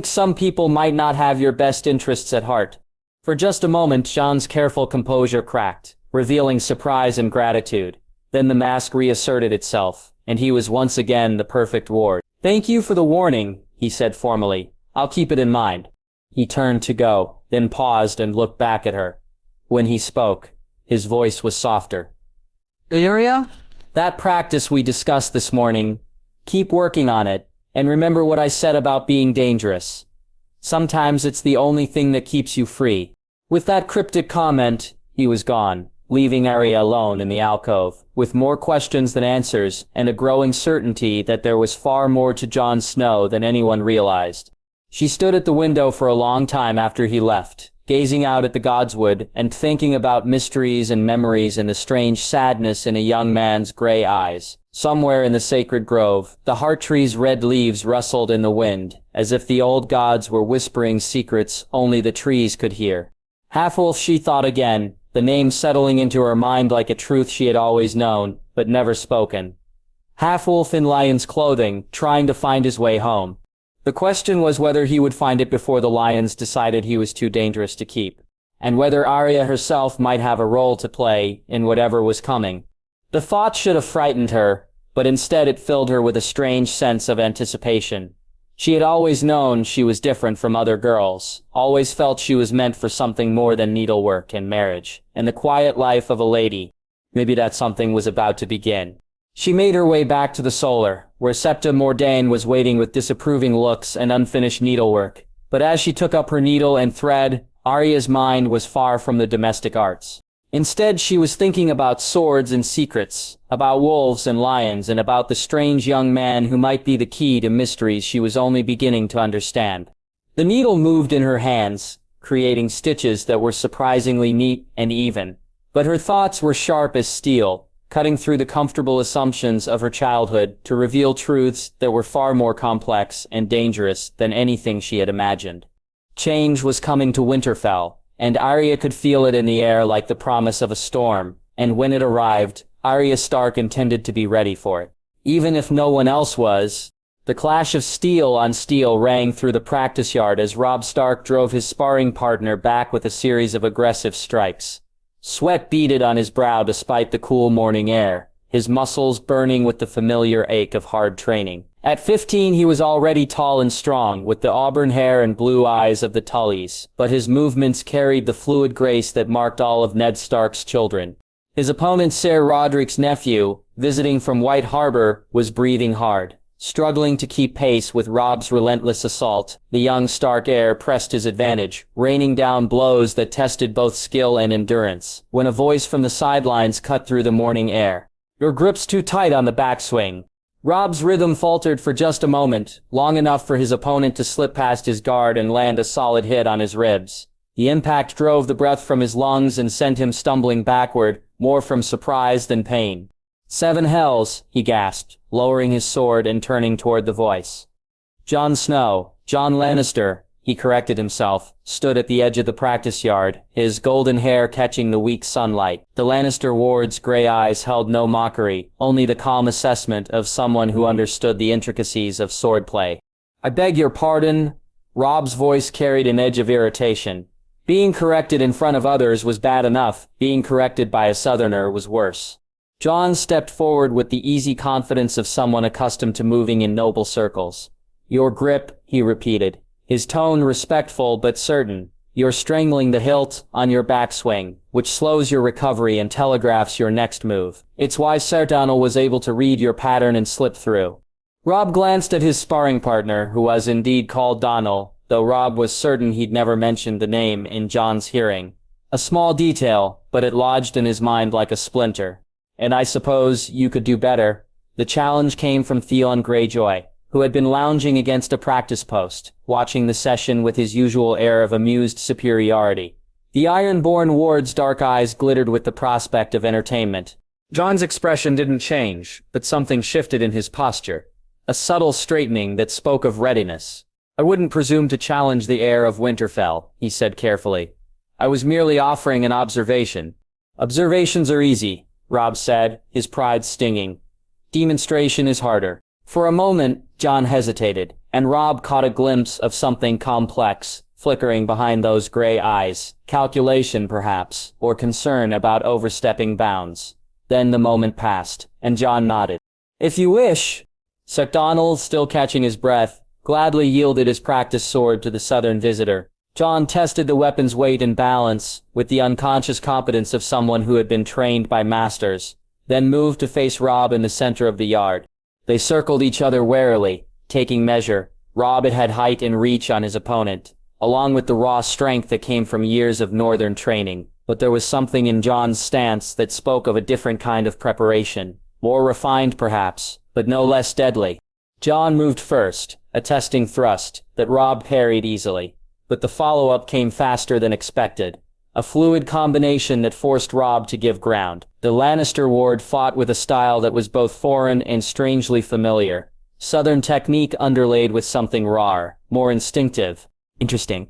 some people might not have your best interests at heart. For just a moment, Jon's careful composure cracked, revealing surprise and gratitude. Then the mask reasserted itself, and he was once again the perfect ward. Thank you for the warning, he said formally. I'll keep it in mind. He turned to go, then paused and looked back at her. When he spoke, his voice was softer. Arya? That practice we discussed this morning, keep working on it, and remember what I said about being dangerous. Sometimes it's the only thing that keeps you free. With that cryptic comment, he was gone, leaving Arya alone in the alcove, with more questions than answers, and a growing certainty that there was far more to Jon Snow than anyone realized. She stood at the window for a long time after he left, gazing out at the godswood and thinking about mysteries and memories and the strange sadness in a young man's gray eyes. Somewhere in the sacred grove, the heart tree's red leaves rustled in the wind, as if the old gods were whispering secrets only the trees could hear. Half-wolf, she thought again, the name settling into her mind like a truth she had always known, but never spoken. Half-wolf in lion's clothing, trying to find his way home. The question was whether he would find it before the lions decided he was too dangerous to keep, and whether Arya herself might have a role to play in whatever was coming. The thought should have frightened her, but instead it filled her with a strange sense of anticipation. She had always known she was different from other girls, always felt she was meant for something more than needlework and marriage, and the quiet life of a lady. Maybe that something was about to begin. She made her way back to the Solar, where Septa Mordain was waiting with disapproving looks and unfinished needlework. But as she took up her needle and thread, Arya's mind was far from the domestic arts. Instead, she was thinking about swords and secrets, about wolves and lions, and about the strange young man who might be the key to mysteries she was only beginning to understand. The needle moved in her hands, creating stitches that were surprisingly neat and even. But her thoughts were sharp as steel, cutting through the comfortable assumptions of her childhood to reveal truths that were far more complex and dangerous than anything she had imagined. Change was coming to Winterfell, and Arya could feel it in the air like the promise of a storm, and when it arrived, Arya Stark intended to be ready for it. Even if no one else was. The clash of steel on steel rang through the practice yard as Robb Stark drove his sparring partner back with a series of aggressive strikes. Sweat beaded on his brow despite the cool morning air, his muscles burning with the familiar ache of hard training. At 15 he was already tall and strong, with the auburn hair and blue eyes of the Tullys, but his movements carried the fluid grace that marked all of Ned Stark's children. His opponent, Ser Roderick's nephew, visiting from White Harbor, was breathing hard. Struggling to keep pace with Robb's relentless assault, the young Stark heir pressed his advantage, raining down blows that tested both skill and endurance, when a voice from the sidelines cut through the morning air. Your grip's too tight on the backswing. Robb's rhythm faltered for just a moment, long enough for his opponent to slip past his guard and land a solid hit on his ribs. The impact drove the breath from his lungs and sent him stumbling backward, more from surprise than pain. 7 hells, he gasped, lowering his sword and turning toward the voice. Jon Snow, Jon Lannister, he corrected himself, stood at the edge of the practice yard, his golden hair catching the weak sunlight. The Lannister ward's gray eyes held no mockery, only the calm assessment of someone who understood the intricacies of swordplay. I beg your pardon, Robb's voice carried an edge of irritation. Being corrected in front of others was bad enough, being corrected by a southerner was worse. Jon stepped forward with the easy confidence of someone accustomed to moving in noble circles. "Your grip," he repeated, his tone respectful but certain. "You're strangling the hilt on your backswing, which slows your recovery and telegraphs your next move. It's why Ser Donal was able to read your pattern and slip through." Robb glanced at his sparring partner, who was indeed called Donal, though Robb was certain he'd never mentioned the name in Jon's hearing. A small detail, but it lodged in his mind like a splinter. "And I suppose you could do better." The challenge came from Theon Greyjoy, who had been lounging against a practice post, watching the session with his usual air of amused superiority. The Ironborn ward's dark eyes glittered with the prospect of entertainment. Jon's expression didn't change, but something shifted in his posture. A subtle straightening that spoke of readiness. "I wouldn't presume to challenge the heir of Winterfell," he said carefully. "I was merely offering an observation." "Observations are easy," Robb said, his pride stinging. "Demonstration is harder." For a moment, Jon hesitated, and Robb caught a glimpse of something complex, flickering behind those gray eyes. Calculation, perhaps, or concern about overstepping bounds. Then the moment passed, and Jon nodded. "If you wish." Ser Donal, still catching his breath, gladly yielded his practice sword to the southern visitor. Jon tested the weapon's weight and balance, with the unconscious competence of someone who had been trained by masters, then moved to face Robb in the center of the yard. They circled each other warily, taking measure. Robb had height and reach on his opponent, along with the raw strength that came from years of northern training. But there was something in Jon's stance that spoke of a different kind of preparation. More refined, perhaps, but no less deadly. Jon moved first, a testing thrust that Robb parried easily. But the follow-up came faster than expected. A fluid combination that forced Robb to give ground. The Lannister ward fought with a style that was both foreign and strangely familiar. Southern technique underlaid with something rawer, more instinctive. "Interesting,"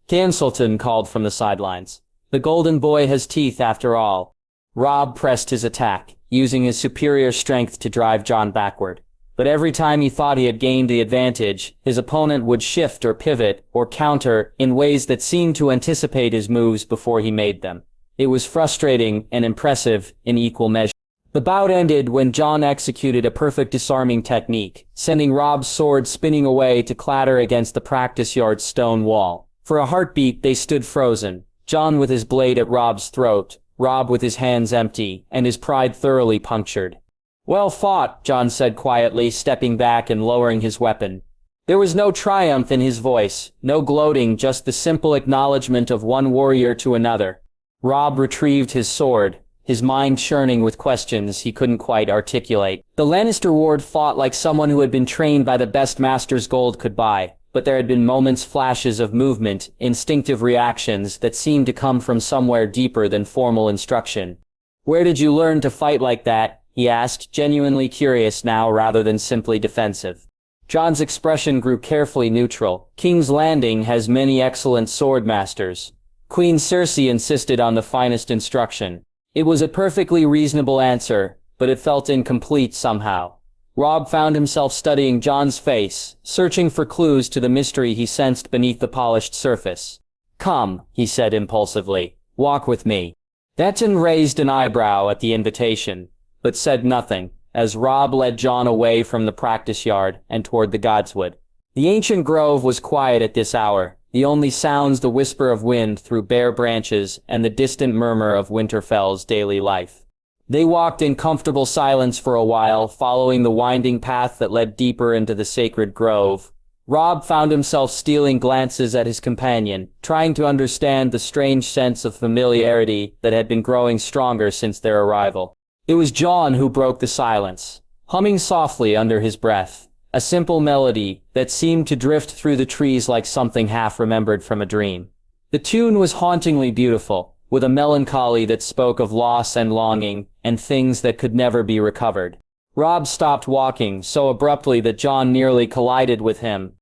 Canselton called from the sidelines. "The golden boy has teeth after all." Robb pressed his attack, using his superior strength to drive Jon backward. But every time he thought he had gained the advantage, his opponent would shift or pivot or counter in ways that seemed to anticipate his moves before he made them. It was frustrating and impressive in equal measure. The bout ended when Jon executed a perfect disarming technique, sending Robb's sword spinning away to clatter against the practice yard's stone wall. For a heartbeat they stood frozen, Jon with his blade at Robb's throat, Robb with his hands empty, and his pride thoroughly punctured. "Well fought," Jon said quietly, stepping back and lowering his weapon. There was no triumph in his voice, no gloating, just the simple acknowledgement of one warrior to another. Robb retrieved his sword, his mind churning with questions he couldn't quite articulate. The Lannister ward fought like someone who had been trained by the best masters gold could buy, but there had been moments, flashes of movement, instinctive reactions that seemed to come from somewhere deeper than formal instruction. "Where did you learn to fight like that?" he asked, genuinely curious now rather than simply defensive. Jon's expression grew carefully neutral. "King's Landing has many excellent sword masters. Queen Cersei insisted on the finest instruction." It was a perfectly reasonable answer, but it felt incomplete somehow. Robb found himself studying Jon's face, searching for clues to the mystery he sensed beneath the polished surface. "Come," he said impulsively, "walk with me." Denton raised an eyebrow at the invitation, but said nothing, as Robb led Jon away from the practice yard and toward the godswood. The ancient grove was quiet at this hour, the only sounds the whisper of wind through bare branches and the distant murmur of Winterfell's daily life. They walked in comfortable silence for a while, following the winding path that led deeper into the sacred grove. Robb found himself stealing glances at his companion, trying to understand the strange sense of familiarity that had been growing stronger since their arrival. It was Jon who broke the silence, humming softly under his breath, a simple melody that seemed to drift through the trees like something half-remembered from a dream. The tune was hauntingly beautiful, with a melancholy that spoke of loss and longing, and things that could never be recovered. Robb stopped walking so abruptly that Jon nearly collided with him.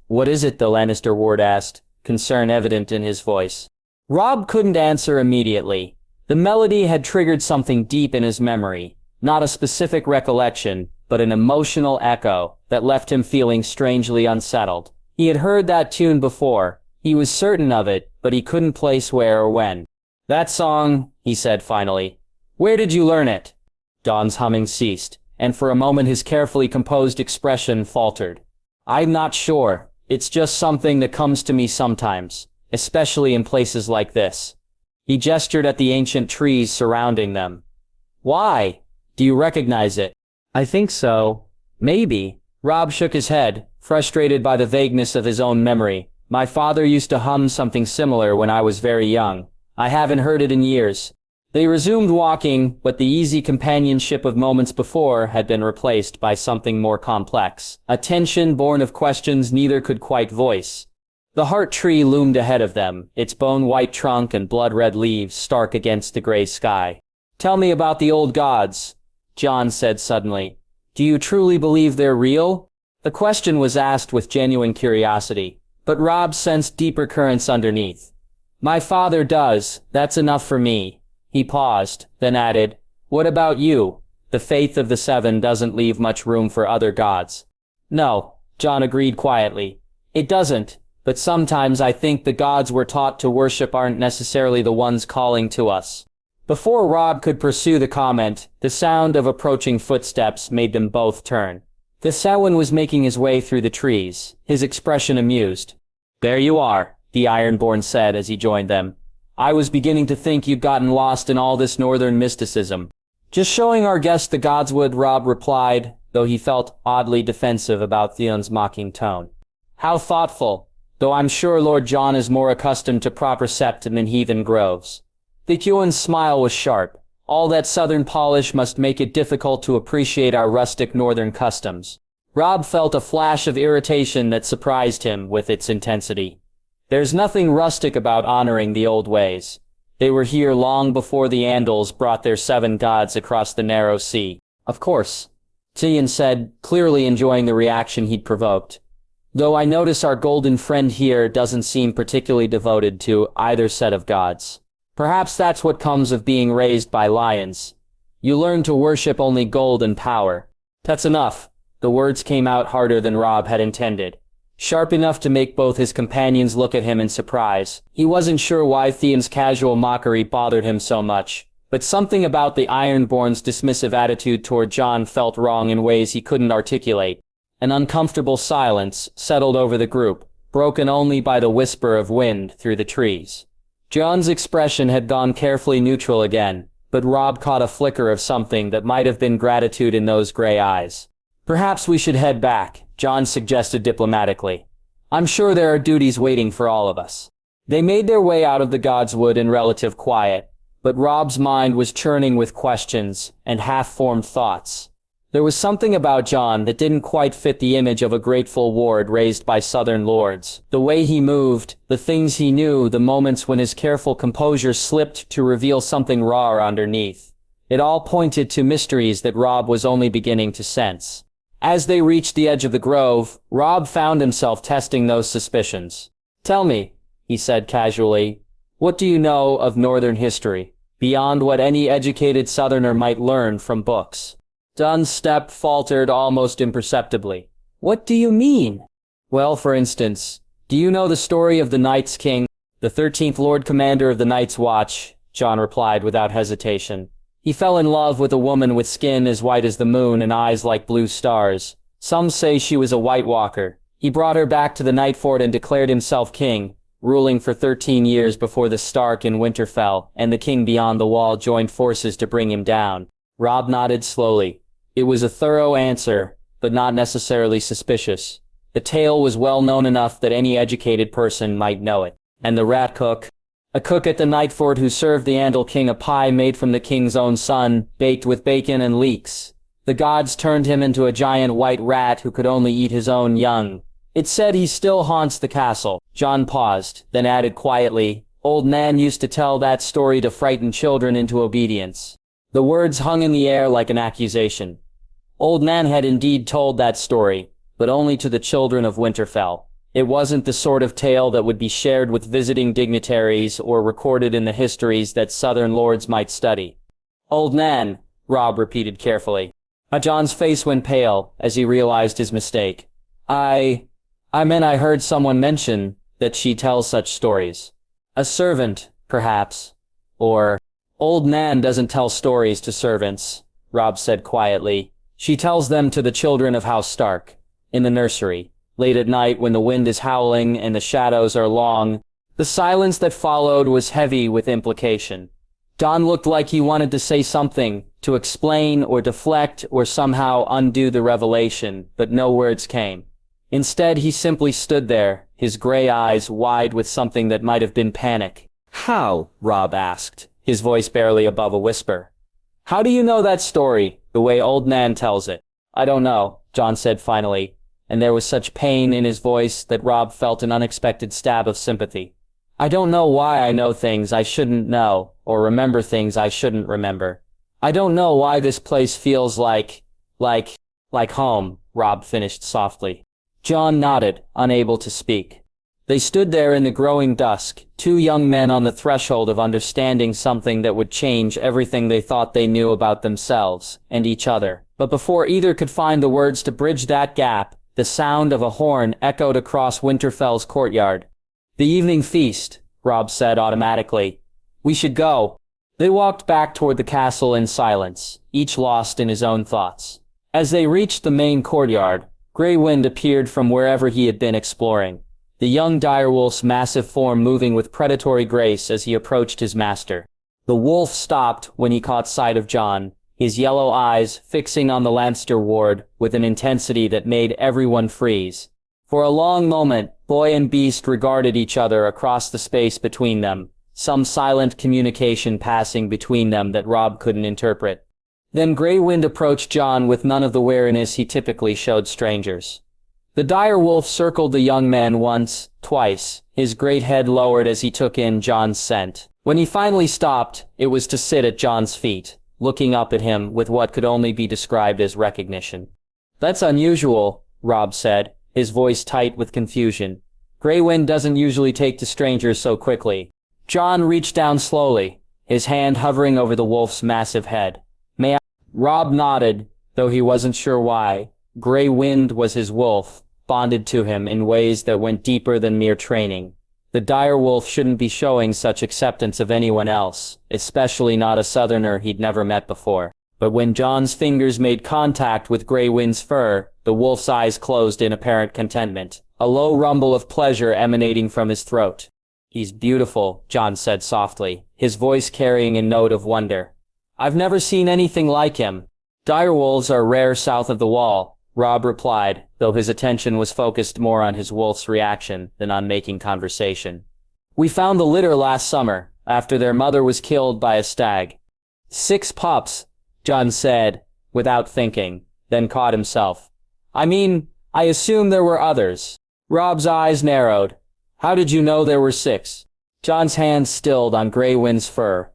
"What is it?" the Lannister ward asked, concern evident in his voice. Robb couldn't answer immediately. The melody had triggered something deep in his memory, not a specific recollection, but an emotional echo that left him feeling strangely unsettled. He had heard that tune before. He was certain of it, but he couldn't place where or when. "That song," he said finally. "Where did you learn it?" Jon's humming ceased, and for a moment his carefully composed expression faltered. "I'm not sure. It's just something that comes to me sometimes, especially in places like this." He gestured at the ancient trees surrounding them. "Why? Do you recognize it?" "I think so. Maybe." Robb shook his head, frustrated by the vagueness of his own memory. "My father used to hum something similar when I was very young. I haven't heard it in years." They resumed walking, but the easy companionship of moments before had been replaced by something more complex, a tension born of questions neither could quite voice. The heart tree loomed ahead of them, its bone-white trunk and blood-red leaves stark against the gray sky. "Tell me about the old gods," Jon said suddenly. "Do you truly believe they're real?" The question was asked with genuine curiosity, but Robb sensed deeper currents underneath. "My father does, that's enough for me." He paused, then added, "What about you? The faith of the Seven doesn't leave much room for other gods." "No," Jon agreed quietly. "It doesn't, but sometimes I think the gods we're taught to worship aren't necessarily the ones calling to us." Before Robb could pursue the comment, the sound of approaching footsteps made them both turn. The Samhain was making his way through the trees, his expression amused. "There you are," the Ironborn said as he joined them. "I was beginning to think you'd gotten lost in all this northern mysticism." "Just showing our guest the godswood," Robb replied, though he felt oddly defensive about Theon's mocking tone. "How thoughtful, though I'm sure Lord Jon is more accustomed to proper septum than heathen groves." The Theon's smile was sharp. "All that southern polish must make it difficult to appreciate our rustic northern customs." Robb felt a flash of irritation that surprised him with its intensity. "There's nothing rustic about honoring the old ways. They were here long before the Andals brought their 7 gods across the narrow sea." "Of course," Theon said, clearly enjoying the reaction he'd provoked. "Though I notice our golden friend here doesn't seem particularly devoted to either set of gods. Perhaps that's what comes of being raised by lions. You learn to worship only gold and power." "That's enough." The words came out harder than Robb had intended, sharp enough to make both his companions look at him in surprise. He wasn't sure why Theon's casual mockery bothered him so much, but something about the Ironborn's dismissive attitude toward Jon felt wrong in ways he couldn't articulate. An uncomfortable silence settled over the group, broken only by the whisper of wind through the trees. Jon's expression had gone carefully neutral again, but Robb caught a flicker of something that might have been gratitude in those gray eyes. "Perhaps we should head back," Jon suggested diplomatically. "I'm sure there are duties waiting for all of us." They made their way out of the godswood in relative quiet, but Robb's mind was churning with questions and half-formed thoughts. There was something about Jon that didn't quite fit the image of a grateful ward raised by southern lords. The way he moved, the things he knew, the moments when his careful composure slipped to reveal something raw underneath. It all pointed to mysteries that Robb was only beginning to sense. As they reached the edge of the grove, Robb found himself testing those suspicions. "Tell me," he said casually, "what do you know of northern history, beyond what any educated southerner might learn from books?" Jon's step faltered almost imperceptibly. "What do you mean?" "Well, for instance, do you know the story of the Night's King, the 13th Lord Commander of the Night's Watch?" Jon replied without hesitation. "He fell in love with a woman with skin as white as the moon and eyes like blue stars. Some say she was a White Walker. He brought her back to the Nightfort and declared himself king, ruling for 13 years before the Stark in Winterfell and the king beyond the wall joined forces to bring him down." Robb nodded slowly. It was a thorough answer, but not necessarily suspicious. The tale was well known enough that any educated person might know it. "And the rat cook?" "A cook at the Nightfort who served the Andal King a pie made from the king's own son, baked with bacon and leeks. The gods turned him into a giant white rat who could only eat his own young. It's said he still haunts the castle." Jon paused, then added quietly, "Old Nan used to tell that story to frighten children into obedience." The words hung in the air like an accusation. Old Nan had indeed told that story, but only to the children of Winterfell. It wasn't the sort of tale that would be shared with visiting dignitaries or recorded in the histories that southern lords might study. "Old Nan," Robb repeated carefully. Jon's face went pale as he realized his mistake. I I heard someone mention that she tells such stories. A servant, perhaps. Or, Old Nan doesn't tell stories to servants, Robb said quietly. She tells them to the children of House Stark. In the nursery. Late at night when the wind is howling and the shadows are long. The silence that followed was heavy with implication. Jon looked like he wanted to say something, to explain or deflect or somehow undo the revelation, but no words came. Instead, he simply stood there, his gray eyes wide with something that might have been panic. How? Robb asked, his voice barely above a whisper. How do you know that story, the way Old Nan tells it? I don't know, Jon said finally, and there was such pain in his voice that Robb felt an unexpected stab of sympathy. I don't know why I know things I shouldn't know, or remember things I shouldn't remember. I don't know why this place feels like home, Robb finished softly. Jon nodded, unable to speak. They stood there in the growing dusk, two young men on the threshold of understanding something that would change everything they thought they knew about themselves and each other. But before either could find the words to bridge that gap, the sound of a horn echoed across Winterfell's courtyard. The evening feast, Robb said automatically. We should go. They walked back toward the castle in silence, each lost in his own thoughts. As they reached the main courtyard, Grey Wind appeared from wherever he had been exploring, the young direwolf's massive form moving with predatory grace as he approached his master. The wolf stopped when he caught sight of Jon, his yellow eyes fixing on the Lannister ward with an intensity that made everyone freeze. For a long moment, boy and beast regarded each other across the space between them, some silent communication passing between them that Robb couldn't interpret. Then Grey Wind approached Jon with none of the wariness he typically showed strangers. The dire wolf circled the young man once, twice, his great head lowered as he took in Jon's scent. When he finally stopped, it was to sit at Jon's feet, looking up at him with what could only be described as recognition. That's unusual, Robb said, his voice tight with confusion. Grey Wind doesn't usually take to strangers so quickly. Jon reached down slowly, his hand hovering over the wolf's massive head. May I? Robb nodded, though he wasn't sure why. Grey Wind was his wolf, bonded to him in ways that went deeper than mere training. The dire wolf shouldn't be showing such acceptance of anyone else, especially not a southerner he'd never met before. But when Jon's fingers made contact with Grey Wind's fur, the wolf's eyes closed in apparent contentment, a low rumble of pleasure emanating from his throat. He's beautiful, Jon said softly, his voice carrying a note of wonder. I've never seen anything like him. Direwolves are rare south of the wall, Robb replied, though his attention was focused more on his wolf's reaction than on making conversation. We found the litter last summer, after their mother was killed by a stag. 6 pups, Jon said, without thinking, then caught himself. I mean, I assume there were others. Robb's eyes narrowed. How did you know there were 6? Jon's hand stilled on Grey Wind's fur.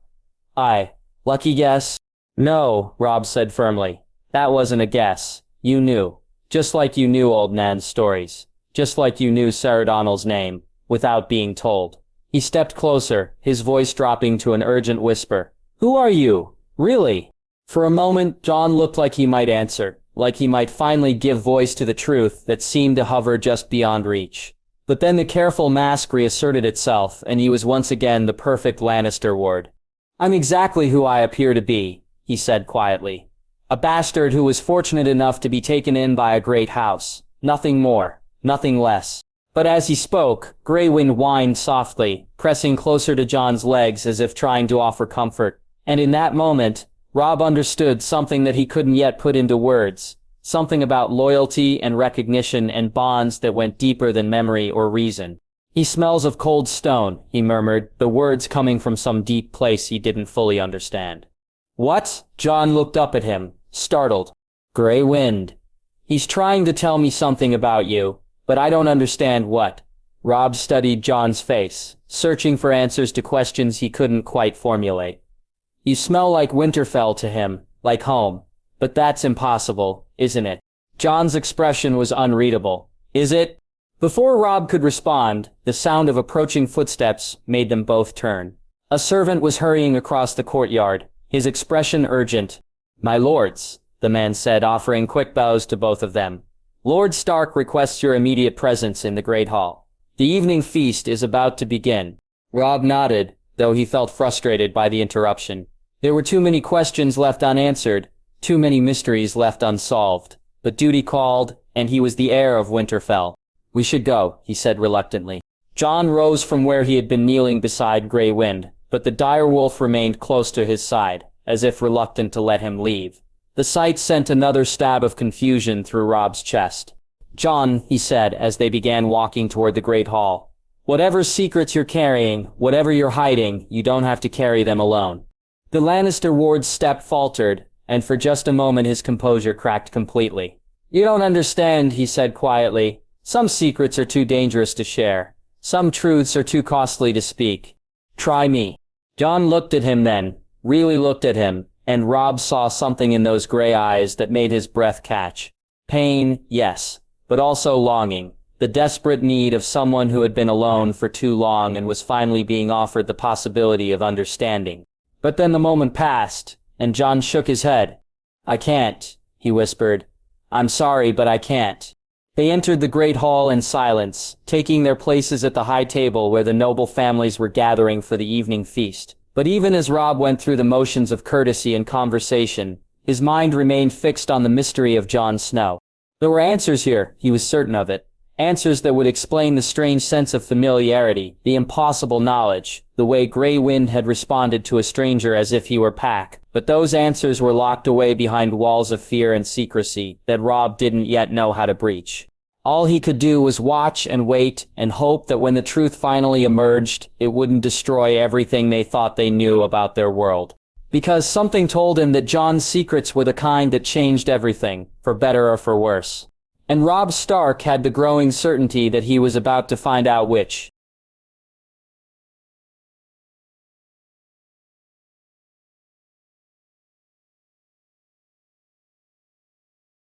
Lucky guess? No, Robb said firmly. That wasn't a guess. You knew. Just like you knew Old Nan's stories. Just like you knew Sarah Donnell's name, without being told. He stepped closer, his voice dropping to an urgent whisper. Who are you? Really? For a moment, Jon looked like he might answer, like he might finally give voice to the truth that seemed to hover just beyond reach. But then the careful mask reasserted itself, and he was once again the perfect Lannister ward. I'm exactly who I appear to be, he said quietly. A bastard who was fortunate enough to be taken in by a great house. Nothing more, nothing less. But as he spoke, Grey Wind whined softly, pressing closer to Jon's legs as if trying to offer comfort. And in that moment, Robb understood something that he couldn't yet put into words. Something about loyalty and recognition and bonds that went deeper than memory or reason. He smells of cold stone, he murmured, the words coming from some deep place he didn't fully understand. What? Jon looked up at him, startled. Grey Wind. He's trying to tell me something about you, but I don't understand what. Robb studied Jon's face, searching for answers to questions he couldn't quite formulate. You smell like Winterfell to him, like home. But that's impossible, isn't it? Jon's expression was unreadable. Is it? Before Robb could respond, the sound of approaching footsteps made them both turn. A servant was hurrying across the courtyard, his expression urgent. My lords, the man said, offering quick bows to both of them. Lord Stark requests your immediate presence in the Great Hall. The evening feast is about to begin. Robb nodded, though he felt frustrated by the interruption. There were too many questions left unanswered, too many mysteries left unsolved. But duty called, and he was the heir of Winterfell. We should go, he said reluctantly. Jon rose from where he had been kneeling beside Grey Wind, but the direwolf remained close to his side, as if reluctant to let him leave. The sight sent another stab of confusion through Robb's chest. Jon, he said as they began walking toward the Great Hall, whatever secrets you're carrying, whatever you're hiding, you don't have to carry them alone. The Lannister ward's step faltered, and for just a moment his composure cracked completely. You don't understand, he said quietly. Some secrets are too dangerous to share. Some truths are too costly to speak. Try me. Jon looked at him then, really looked at him, and Robb saw something in those gray eyes that made his breath catch. Pain, yes, but also longing. The desperate need of someone who had been alone for too long and was finally being offered the possibility of understanding. But then the moment passed, and Jon shook his head. I can't, he whispered. I'm sorry, but I can't. They entered the Great Hall in silence, taking their places at the high table where the noble families were gathering for the evening feast. But even as Robb went through the motions of courtesy and conversation, his mind remained fixed on the mystery of Jon Snow. There were answers here, he was certain of it. Answers that would explain the strange sense of familiarity, the impossible knowledge, the way Grey Wind had responded to a stranger as if he were Pack. But those answers were locked away behind walls of fear and secrecy that Robb didn't yet know how to breach. All he could do was watch and wait and hope that when the truth finally emerged, it wouldn't destroy everything they thought they knew about their world. Because something told him that Jon's secrets were the kind that changed everything, for better or for worse. And Robb Stark had the growing certainty that he was about to find out which.